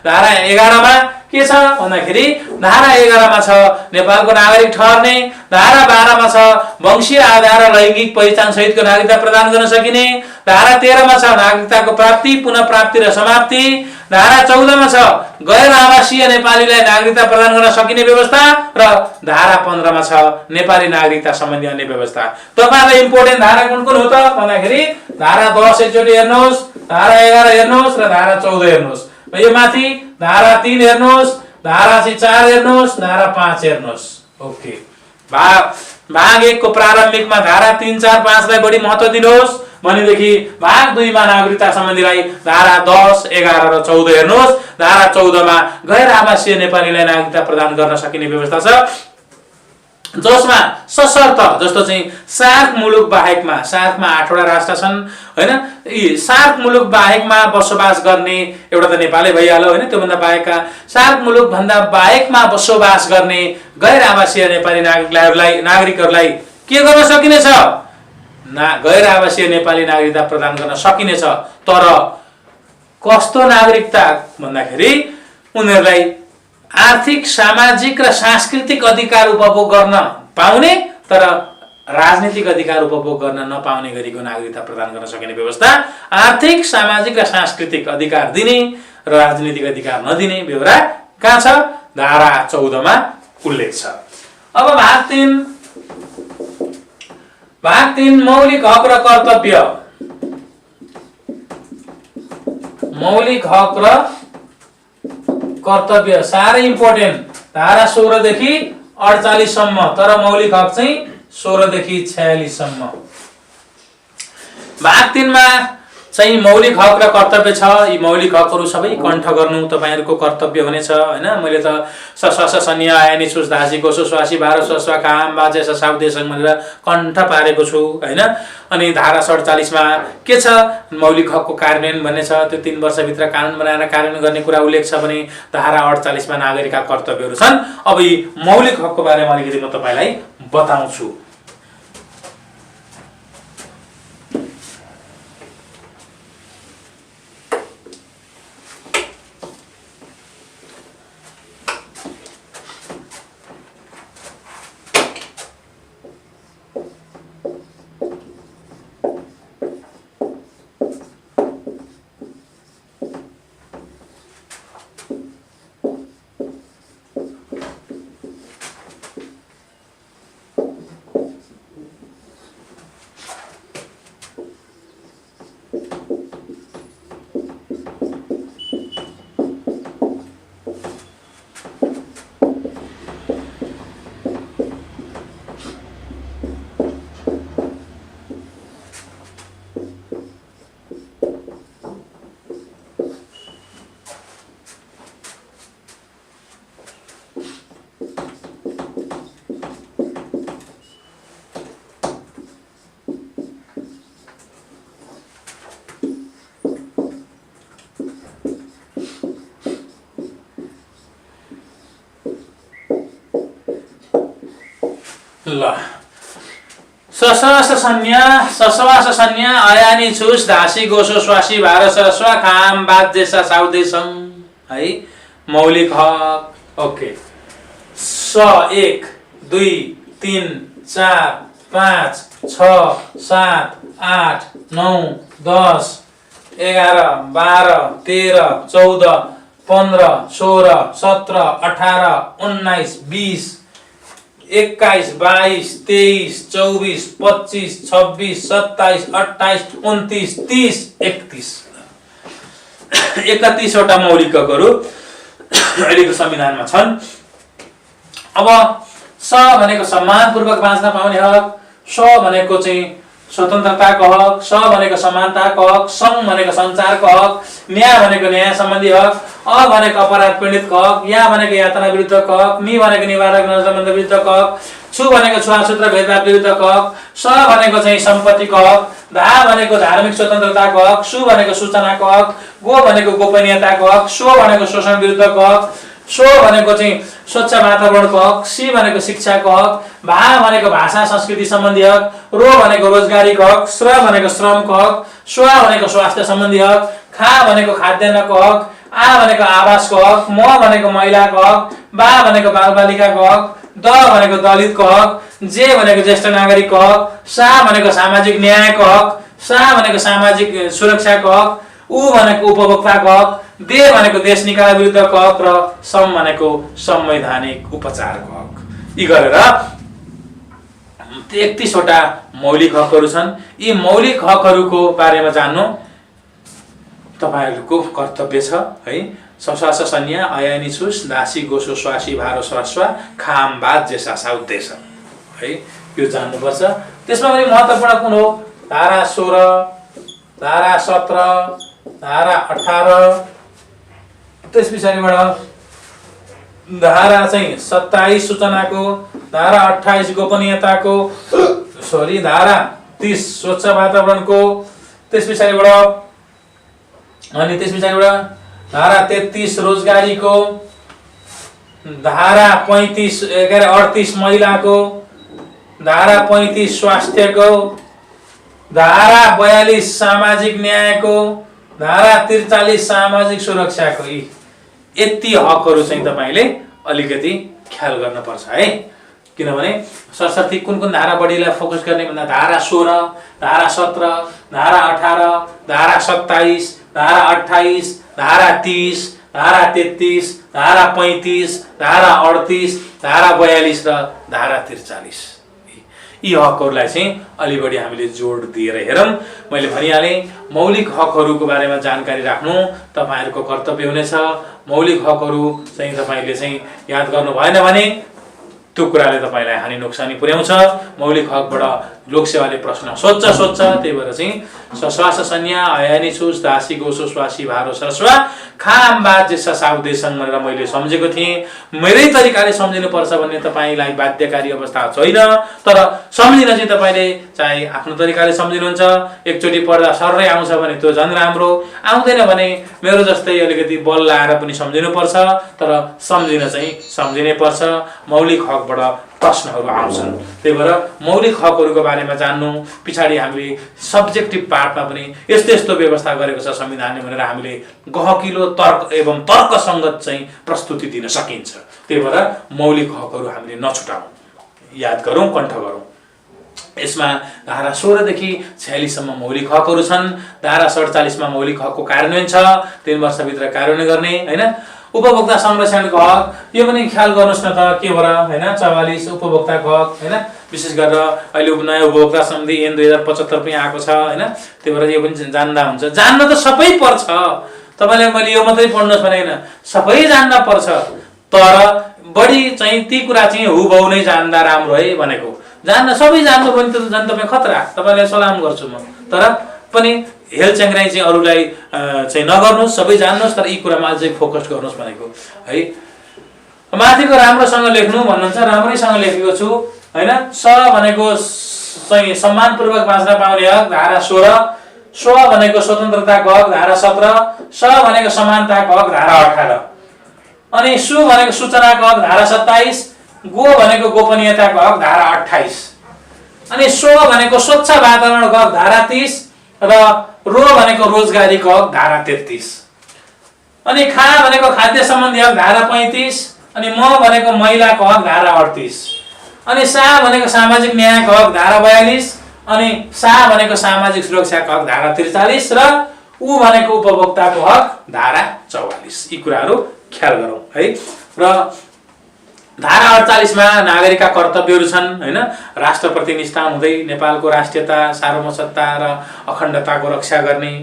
A: धारा 11 मा के छ भन्दाखेरि धारा 11 मा छ नेपालको नागरिक ठहर्ने। धारा 12 मा छ वंशीय आधार र लैंगिक पहिचान सहितको नागरिकता प्रदान गर्न सकिने। धारा 13 मा छ नागरिकताको प्राप्ति, पुनः प्राप्ति र समाप्ति। धारा 14 मा छ गैर आवासीय नेपालीलाई नागरिकता प्रदान गर्न सकिने व्यवस्था र धारा 15 मा छ नेपाली नागरिकता सम्बन्धी अन्य व्यवस्था। तपाईहरुलाई इम्पोर्टेन्ट धारा कुन कुन हो त भन्दाखेरि धारा 10 एकचोटी हेर्नुहोस्, धारा 11 हेर्नुहोस् र धारा 14 हेर्नुहोस्। यो माथि धारा 3 हेर्नुहोस्, धारा 4 हेर्नुहोस्, धारा 5 हेर्नुहोस्। ओके, भाग 1 को प्रारम्भिकमा धारा 3, 4, 5 लाई बढी महत्त्व दिनुहोस् भनेदेखि भाग 2 मा नागरिकता सम्बन्धीलाई धारा 10, 11 र 14 हेर्नुहोस्। धारा 14 मा गैर आवासीय नेपालीलाई नागरिकता प्रदान गर्न सकिने व्यवस्था छ, जसमा सशर्त, जस्तो चाहिँ सार्क मुलुक बाहेकमा, सार्कमा 8 वटा राष्ट्र छन् हैन, यी सार्क मुलुक बाहेकमा बसोबास गर्ने, एउटा त नेपालै भइहाल्यो हैन, त्योभन्दा बाहेकका सार्क मुलुक भन्दा बाहेकमा बसोबास गर्ने गैर आवासीय नेपाली नागरिकहरूलाई के गर्न सकिनेछ? गैर आवासीय नेपाली नागरिकता प्रदान गर्न सकिनेछ। तर कस्तो नागरिकता भन्दाखेरि उनीहरूलाई आर्थिक, सामाजिक र सांस्कृतिक अधिकार उपभोग गर्न पाउने तर राजनीतिक अधिकार उपभोग गर्न नपाउने गरीको नागरिकता प्रदान गर्न सकिने व्यवस्था, आर्थिक, सामाजिक र सांस्कृतिक अधिकार दिने र राजनीतिक अधिकार नदिने व्यवहार कहाँ छ? धारा 14 मा उल्लेख छ। अब भाग 3 मौलिक हक र कर्तव्य। मौलिक हक र कर्तव्य साह्रै इम्पोर्टेन्ट। धारा 16 देखि 48 सम्म, तर मौलिक हक चाहिँ 16 देखि 46 सम्म। भाग 3 मा चाहिँ मौलिक हक र कर्तव्य छ। यी मौलिक हकहरू सबै कण्ठ गर्नु तपाईहरुको कर्तव्य हुनेछ हैन। मैले त सस्वास सन्या आयनी सुस दासी कोसो स्वासी बारो सस्वा काम बाजे ससाउ देशङ भनेर कण्ठ पारेको छु हैन। अनि धारा 47 मा के छ? मौलिक हकको कार्यान्वयन भन्ने छ। त्यो 3 वर्ष भित्र कानुन बनाएर कार्यान्वयन गर्ने कुरा उल्लेख छ भने धारा 48 मा नागरिकका कर्तव्यहरू छन्। अब यी मौलिक हकको बारेमा अलिकति म तपाईलाई बताउँछु। ल ससवास संज्ञा अयानी छुस धासी गोसो स्वासी भार सरस्वा खाम बाध्यसा साउदेशं है मौलिक हक। ओके स 1 2 3 4 5 6 7 8 9 10 11 12 13 14 15 16 17 18 19 20 21 22 23 24 25 26 27 28 29 30 31 31 वटा मौलिक हकहरू अहिलेको संविधानमा छन्। अब स भनेको सम्मानपूर्वक बाँच्न पाउने हक, स भनेको चाहिँ स्वतन्त्रताको हक, स भनेको समानताको हक, सं भनेको सञ्चारको हक, न्याय भनेको न्याय सम्बन्धी हक, अ भनेको अपराध पीडितको हक, या भनेको यातना विरुद्धको हक, मी भनेको निवारक सम्बन्ध विरुद्धको हक, छु भनेको छुवाछुत र भेदभाव विरुद्धको हक, स भनेको चाहिँ सम्पत्तिको हक, धा भनेको धार्मिक स्वतन्त्रताको हक, सु भनेको सूचनाको हक, गो भनेको गोपनीयताको हक, सो भनेको शोषण विरुद्धको हक, सो भनेको चाहिँ स्वच्छ वातावरणको हक, सी भनेको शिक्षाको हक, भा भनेको भाषा संस्कृति सम्बन्धी हक, रो भनेको रोजगारीको हक, श्र भनेको श्रमको हक, स्वा भनेको स्वास्थ्य सम्बन्धी हक, खा भनेको खाद्यान्नको हक, आ भनेको आवासको हक, म भनेको महिलाको हक, बा भनेको बालबालिकाको हक, द भनेको दलितको हक, जे भनेको ज्येष्ठ नागरिकको हक, सा भनेको सामाजिक न्यायको हक, सा भनेको सामाजिक सुरक्षाको हक, उ भनेको उपभोक्ताको हक, दे भनेको देश निकाला विरुद्धको हक र सम भनेको संवैधानिक उपचारको हक। यी गरेर 31 वटा मौलिक हकहरू छन्। यी मौलिक हकहरूको बारेमा जान्नु तपाईहरुको कर्तव्य छ है। ससास संज्ञा अयानी छुस दासी गोसो स्वासी भारो सरस्वा खाम बात जेसा साउदेश है, यो जान्नुपर्छ। त्यसमा पनि महत्त्वपूर्ण कुन हो? धारा 16, धारा 17, धारा 18, त्यस पछाडिबाट धारा चाहिँ 27 सूचनाको, धारा 28 गोपनीयताको, धारा 30 स्वच्छ वातावरणको, त्यस पछाडिबाट अनि त्यस पछाडिबाट धारा 33 रोजगारीको, धारा 38 महिलाको, धारा 35 स्वास्थ्यको, धारा 42 सामाजिक न्यायको, धारा 43 सामाजिक सुरक्षाको। यति हकहरू चाहिँ तपाईले अलिकति ख्याल गर्नुपर्छ है। किनभने सरस्वती कुन कुन धारा बढीलाई फोकस गर्ने भन्दा धारा 16, धारा 17, धारा 18, धारा 27, धारा 28, धारा 30, धारा 33, धारा 35, धारा 38, धारा 42 र धारा 43। यी हकहरूलाई चाहिँ अलि बढी हामीले जोड दिएर हेरौँ। मैले भनिहालेँ मौलिक हकहरूको बारेमा जानकारी राख्नु तपाईहरुको कर्तव्य हुनेछ। मौलिक हकहरू चाहिँ तपाईले चाहिँ याद गर्नु भएन भने त्यो कुराले तपाईलाई हानि नोक्सानी पुर्याउँछ। मौलिक हकबाट लोकसेवाले प्रश्न सोध्छ। त्यही भएर चाहिँ सश्वास संज्ञा अयानी छुस दासी गोसो स्वासी भारो सरस्वा खाम बात जेसा साउदेशं भनेर मैले सम्झेको थिएँ। मेरै तरिकाले सम्झिनु पर्छ भन्ने तपाईलाई बाध्यकारी अवस्था छैन, तर सम्झिन चाहिँ तपाईले चाहे आफ्नो तरिकाले सम्झिनुहुन्छ। एकचोटि पढ्दा सर्रै आउँछ भने त्यो झन् राम्रो, आउँदैन भने मेरो जस्तै अलिकति बल लाएर पनि सम्झिनु पर्छ, तर सम्झिन चाहिँ सम्झिनै पर्छ। मौलिक हकबाट प्रश्नहरू आउँछन्। त्यही भएर मौलिक हकहरूको बारेमा जान्नु, पछाडि हामीले सब्जेक्टिभ पार्टमा पनि यस्तो यस्तो व्यवस्था गरेको छ संविधानले भनेर हामीले गहकिलो तर्क एवं तर्कसङ्गत चाहिँ प्रस्तुति दिन सकिन्छ। त्यही भएर मौलिक हकहरू हामीले नछुटाउँ, याद गरौँ, कण्ठ गरौँ। यसमा धारा 16 देखि 46 सम्म मौलिक हकहरू छन्। धारा 47 मा मौलिक हकको कार्यान्वयन छ, 3 वर्षभित्र कार्यान्वयन गर्ने हैन। उपभोक्ता संरक्षणको हक यो पनि ख्याल गर्नुस् न त के भएर हैन। 44 उपभोक्ताको हक हैन, विशेष गरेर अहिले नयाँ उपभोक्ता सम्बन्धी ऐन 2075 पनि आएको छ हैन। त्यही भएर यो पनि जान्दा हुन्छ। जान्न त सबै पर्छ, तपाईले मैले यो मात्रै पढ्नुस् भने हैन, सबै जान्न पर्छ। तर बढी चाहिँ ती कुरा चाहिँ हुबहु नै जान्दा राम्रो है भनेको। जान्न सबै जान्नु पनि त जान तपाई खतरा, तपाईलाई सलाम गर्छु म। तर पनि हेल च्याङ्ग्राई चाहिँ अरूलाई चाहिँ नगर्नुस्, सबै जान्नुस्, तर यी कुरामा अझै फोकस गर्नुस् भनेको है। माथिको राम्रोसँग लेख्नु भन्नुहुन्छ, राम्रैसँग लेखेको छु हैन। स भनेको चाहिँ सम्मानपूर्वक बाँच्न पाउने हक धारा 16, स्व भनेको स्वतन्त्रताको हक धारा 17, स भनेको समानताको हक धारा 18, अनि सु भनेको सूचनाको हक धारा 27, गो भनेको गोपनीयताको हक धारा 28, अनि स्व भनेको स्वच्छ वातावरणको हक धारा 30 र रो भनेको रोजगारीको हक धारा 33, अनि खा भनेको खाद्य सम्बन्धी हक धारा 35, अनि म भनेको महिलाको हक धारा 38, अनि सा भनेको सामाजिक न्यायको हक धारा 42, अनि सा भनेको सामाजिक सुरक्षाको हक धारा 43 र उ भनेको उपभोक्ताको हक धारा 44। यी कुराहरू ख्याल गरौँ है। र धारा 48 मा नागरिकका कर्तव्यहरू छन् हैन। राष्ट्रप्रति निष्ठा हुँदै नेपालको राष्ट्रियता, सार्वभौमसत्ता र अखण्डताको रक्षा गर्ने,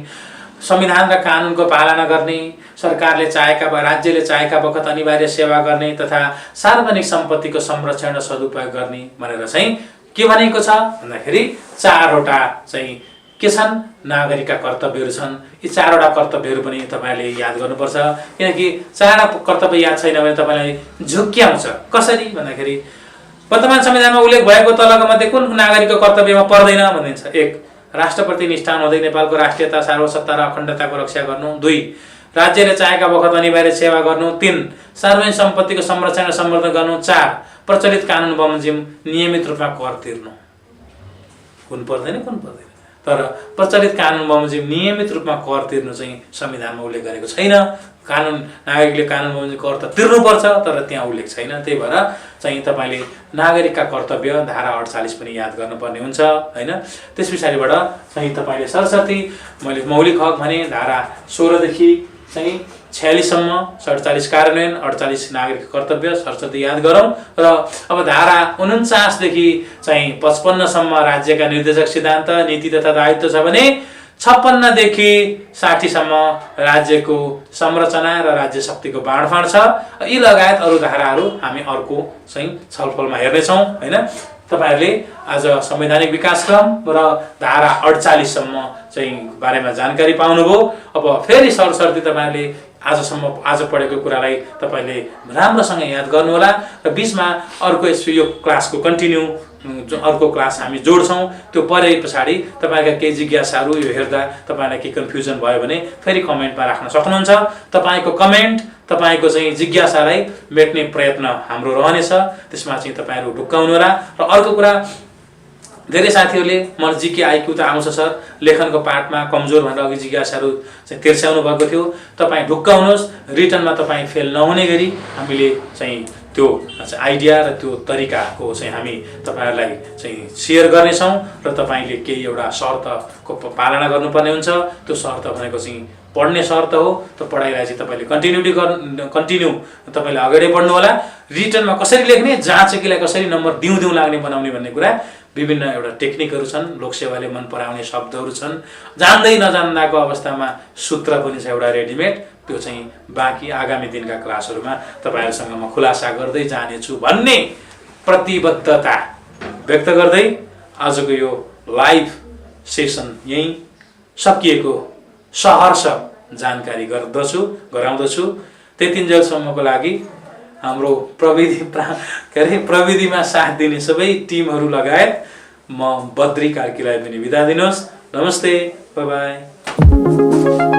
A: संविधान र कानुनको पालना गर्ने, सरकारले चाहेका राज्यले चाहेका बखत अनिवार्य सेवा गर्ने तथा सार्वजनिक सम्पत्तिको संरक्षण र सदुपयोग गर्ने भनेर चाहिँ के भनेको छ भन्दाखेरि 4वटा चाहिँ के छन् नागरिकका कर्तव्यहरू छन्। यी 4वटा कर्तव्यहरू पनि तपाईले याद गर्नुपर्छ, किनकि 4वटा कर्तव्य याद छैन भने तपाईलाई झुक्क्याउँछ। कसरी भन्दाखेरि वर्तमान संविधानमा उल्लेख भएको तलका मध्ये कुन नागरिकको कर्तव्यमा पर्दैन भनिन्छ। 1 राष्ट्रप्रति निष्ठा हुँदै नेपालको राष्ट्रियता, सार्वभौमसत्ता र अखण्डताको रक्षा गर्नु। 2 राज्यले चाहेका बखत अनिवार्य सेवा गर्नु। 3 सार्वजनिक सम्पत्तिको संरक्षण र सम्वर्धन गर्नु। 4 प्रचलित कानुन बमोजिम नियमित रूपमा कर तिर्नु। कुन पर्दैन कुन पर्दैन, तर प्रचलित कानुन बमोजिम नियमित रूपमा कर तिर्नु चाहिँ संविधानमा उल्लेख गरेको छैन। कानुन नागरिकले कानुन बमोजिम कर त तिर्नुपर्छ, तर त्यहाँ उल्लेख छैन। त्यही भएर चाहिँ तपाईले नागरिकका कर्तव्य धारा 48 पनि याद गर्नुपर्ने हुन्छ हैन। त्यस पछाडिबाट चाहिँ तपाईले सरसर्ती मैले मौलिक हक भने धारा 16 देखि चाहिँ 46 सम्म 47 कार्यान्वयन, 48 नागरिक कर्तव्य सरसर्ती याद गरौँ। र अब धारा 49 देखि चाहिँ 55 सम्म राज्यका निर्देशक सिद्धान्त, नीति तथा दायित्व छ भने 56 देखि 60 सम्म राज्यको संरचना र राज्य शक्तिको बाँडफाँड छ। यी लगायत अरू धाराहरू हामी अर्को चाहिँ छलफलमा हेर्नेछौँ हैन। तपाईहरुले आज संवैधानिक विकासक्रम र धारा 48 सम्म चाहिँ बारेमा जानकारी पाउनुभयो। अब फेरि सरसर्ती तपाईहरुले आज पढेको कुरालाई तपाईले राम्रोसँग याद गर्नु होला र बीचमा अर्को यो क्लासको कन्टिन्यू अर्को क्लास हामी जोड्छौं। त्यो परे पछाडी तपाईका केही जिज्ञासाहरू यो हेर्दा तपाईलाई के कन्फ्युजन भयो भने फेरि कमेन्टमा राख्न सक्नुहुन्छ। तपाईको कमेन्ट तपाईको चाहिँ जिज्ञासालाई मेट्ने प्रयत्न हाम्रो रहनेछ। त्यसमा चाहिँ तपाईहरु ढुक्काउनु होला। र अर्को कुरा, धेरै साथीहरूले मलाई जीके आइक्यू त आउँछ सर, लेखनको पाठमा कमजोर भनेर अघि जिज्ञासाहरू चाहिँ तिर्स्याउनु भएको थियो। तपाईं ढुक्काउनुहोस्, रिटर्नमा तपाईं फेल नहुने गरी हामीले चाहिँ त्यो आइडिया र त्यो तरिकाको चाहिँ हामी तपाईहरुलाई चाहिँ शेयर गर्नेछौँ। र तपाईले केही एउटा शर्तको पालना गर्नुपर्ने हुन्छ। त्यो शर्त भनेको चाहिँ पढ्ने शर्त हो। त्यो पढाइलाई चाहिँ तपाईले कन्टिन्यू तपाईले अगाडि बढ्नु होला। रिटर्नमा कसरी लेख्ने, जाँचेकीलाई कसरी नम्बर दिउँ लाग्ने बनाउने भन्ने कुरा विभिन्न एउटा टेक्निकहरू छन्। लोकसेवाले मन पराउने शब्दहरू छन्। जान्दै नजान्दाको अवस्थामा सूत्र पनि छ एउटा रेडिमेड। त्यो चाहिँ बाँकी आगामी दिनका क्लासहरूमा तपाईहरुसँग म खुलासा गर्दै जानेछु भन्ने प्रतिबद्धता व्यक्त गर्दै आजको यो लाइभ सेसन यही सकिएको सहर्ष जानकारी गराउँदछु। त्यतिन्जेलसम्मको लागि हाम्रो प्रविधिमा साथ दिने सबै टिमहरू लगायत म बद्री कार्कीलाई पनि बिदा दिनुहोस्। नमस्ते, बाइ बाइ।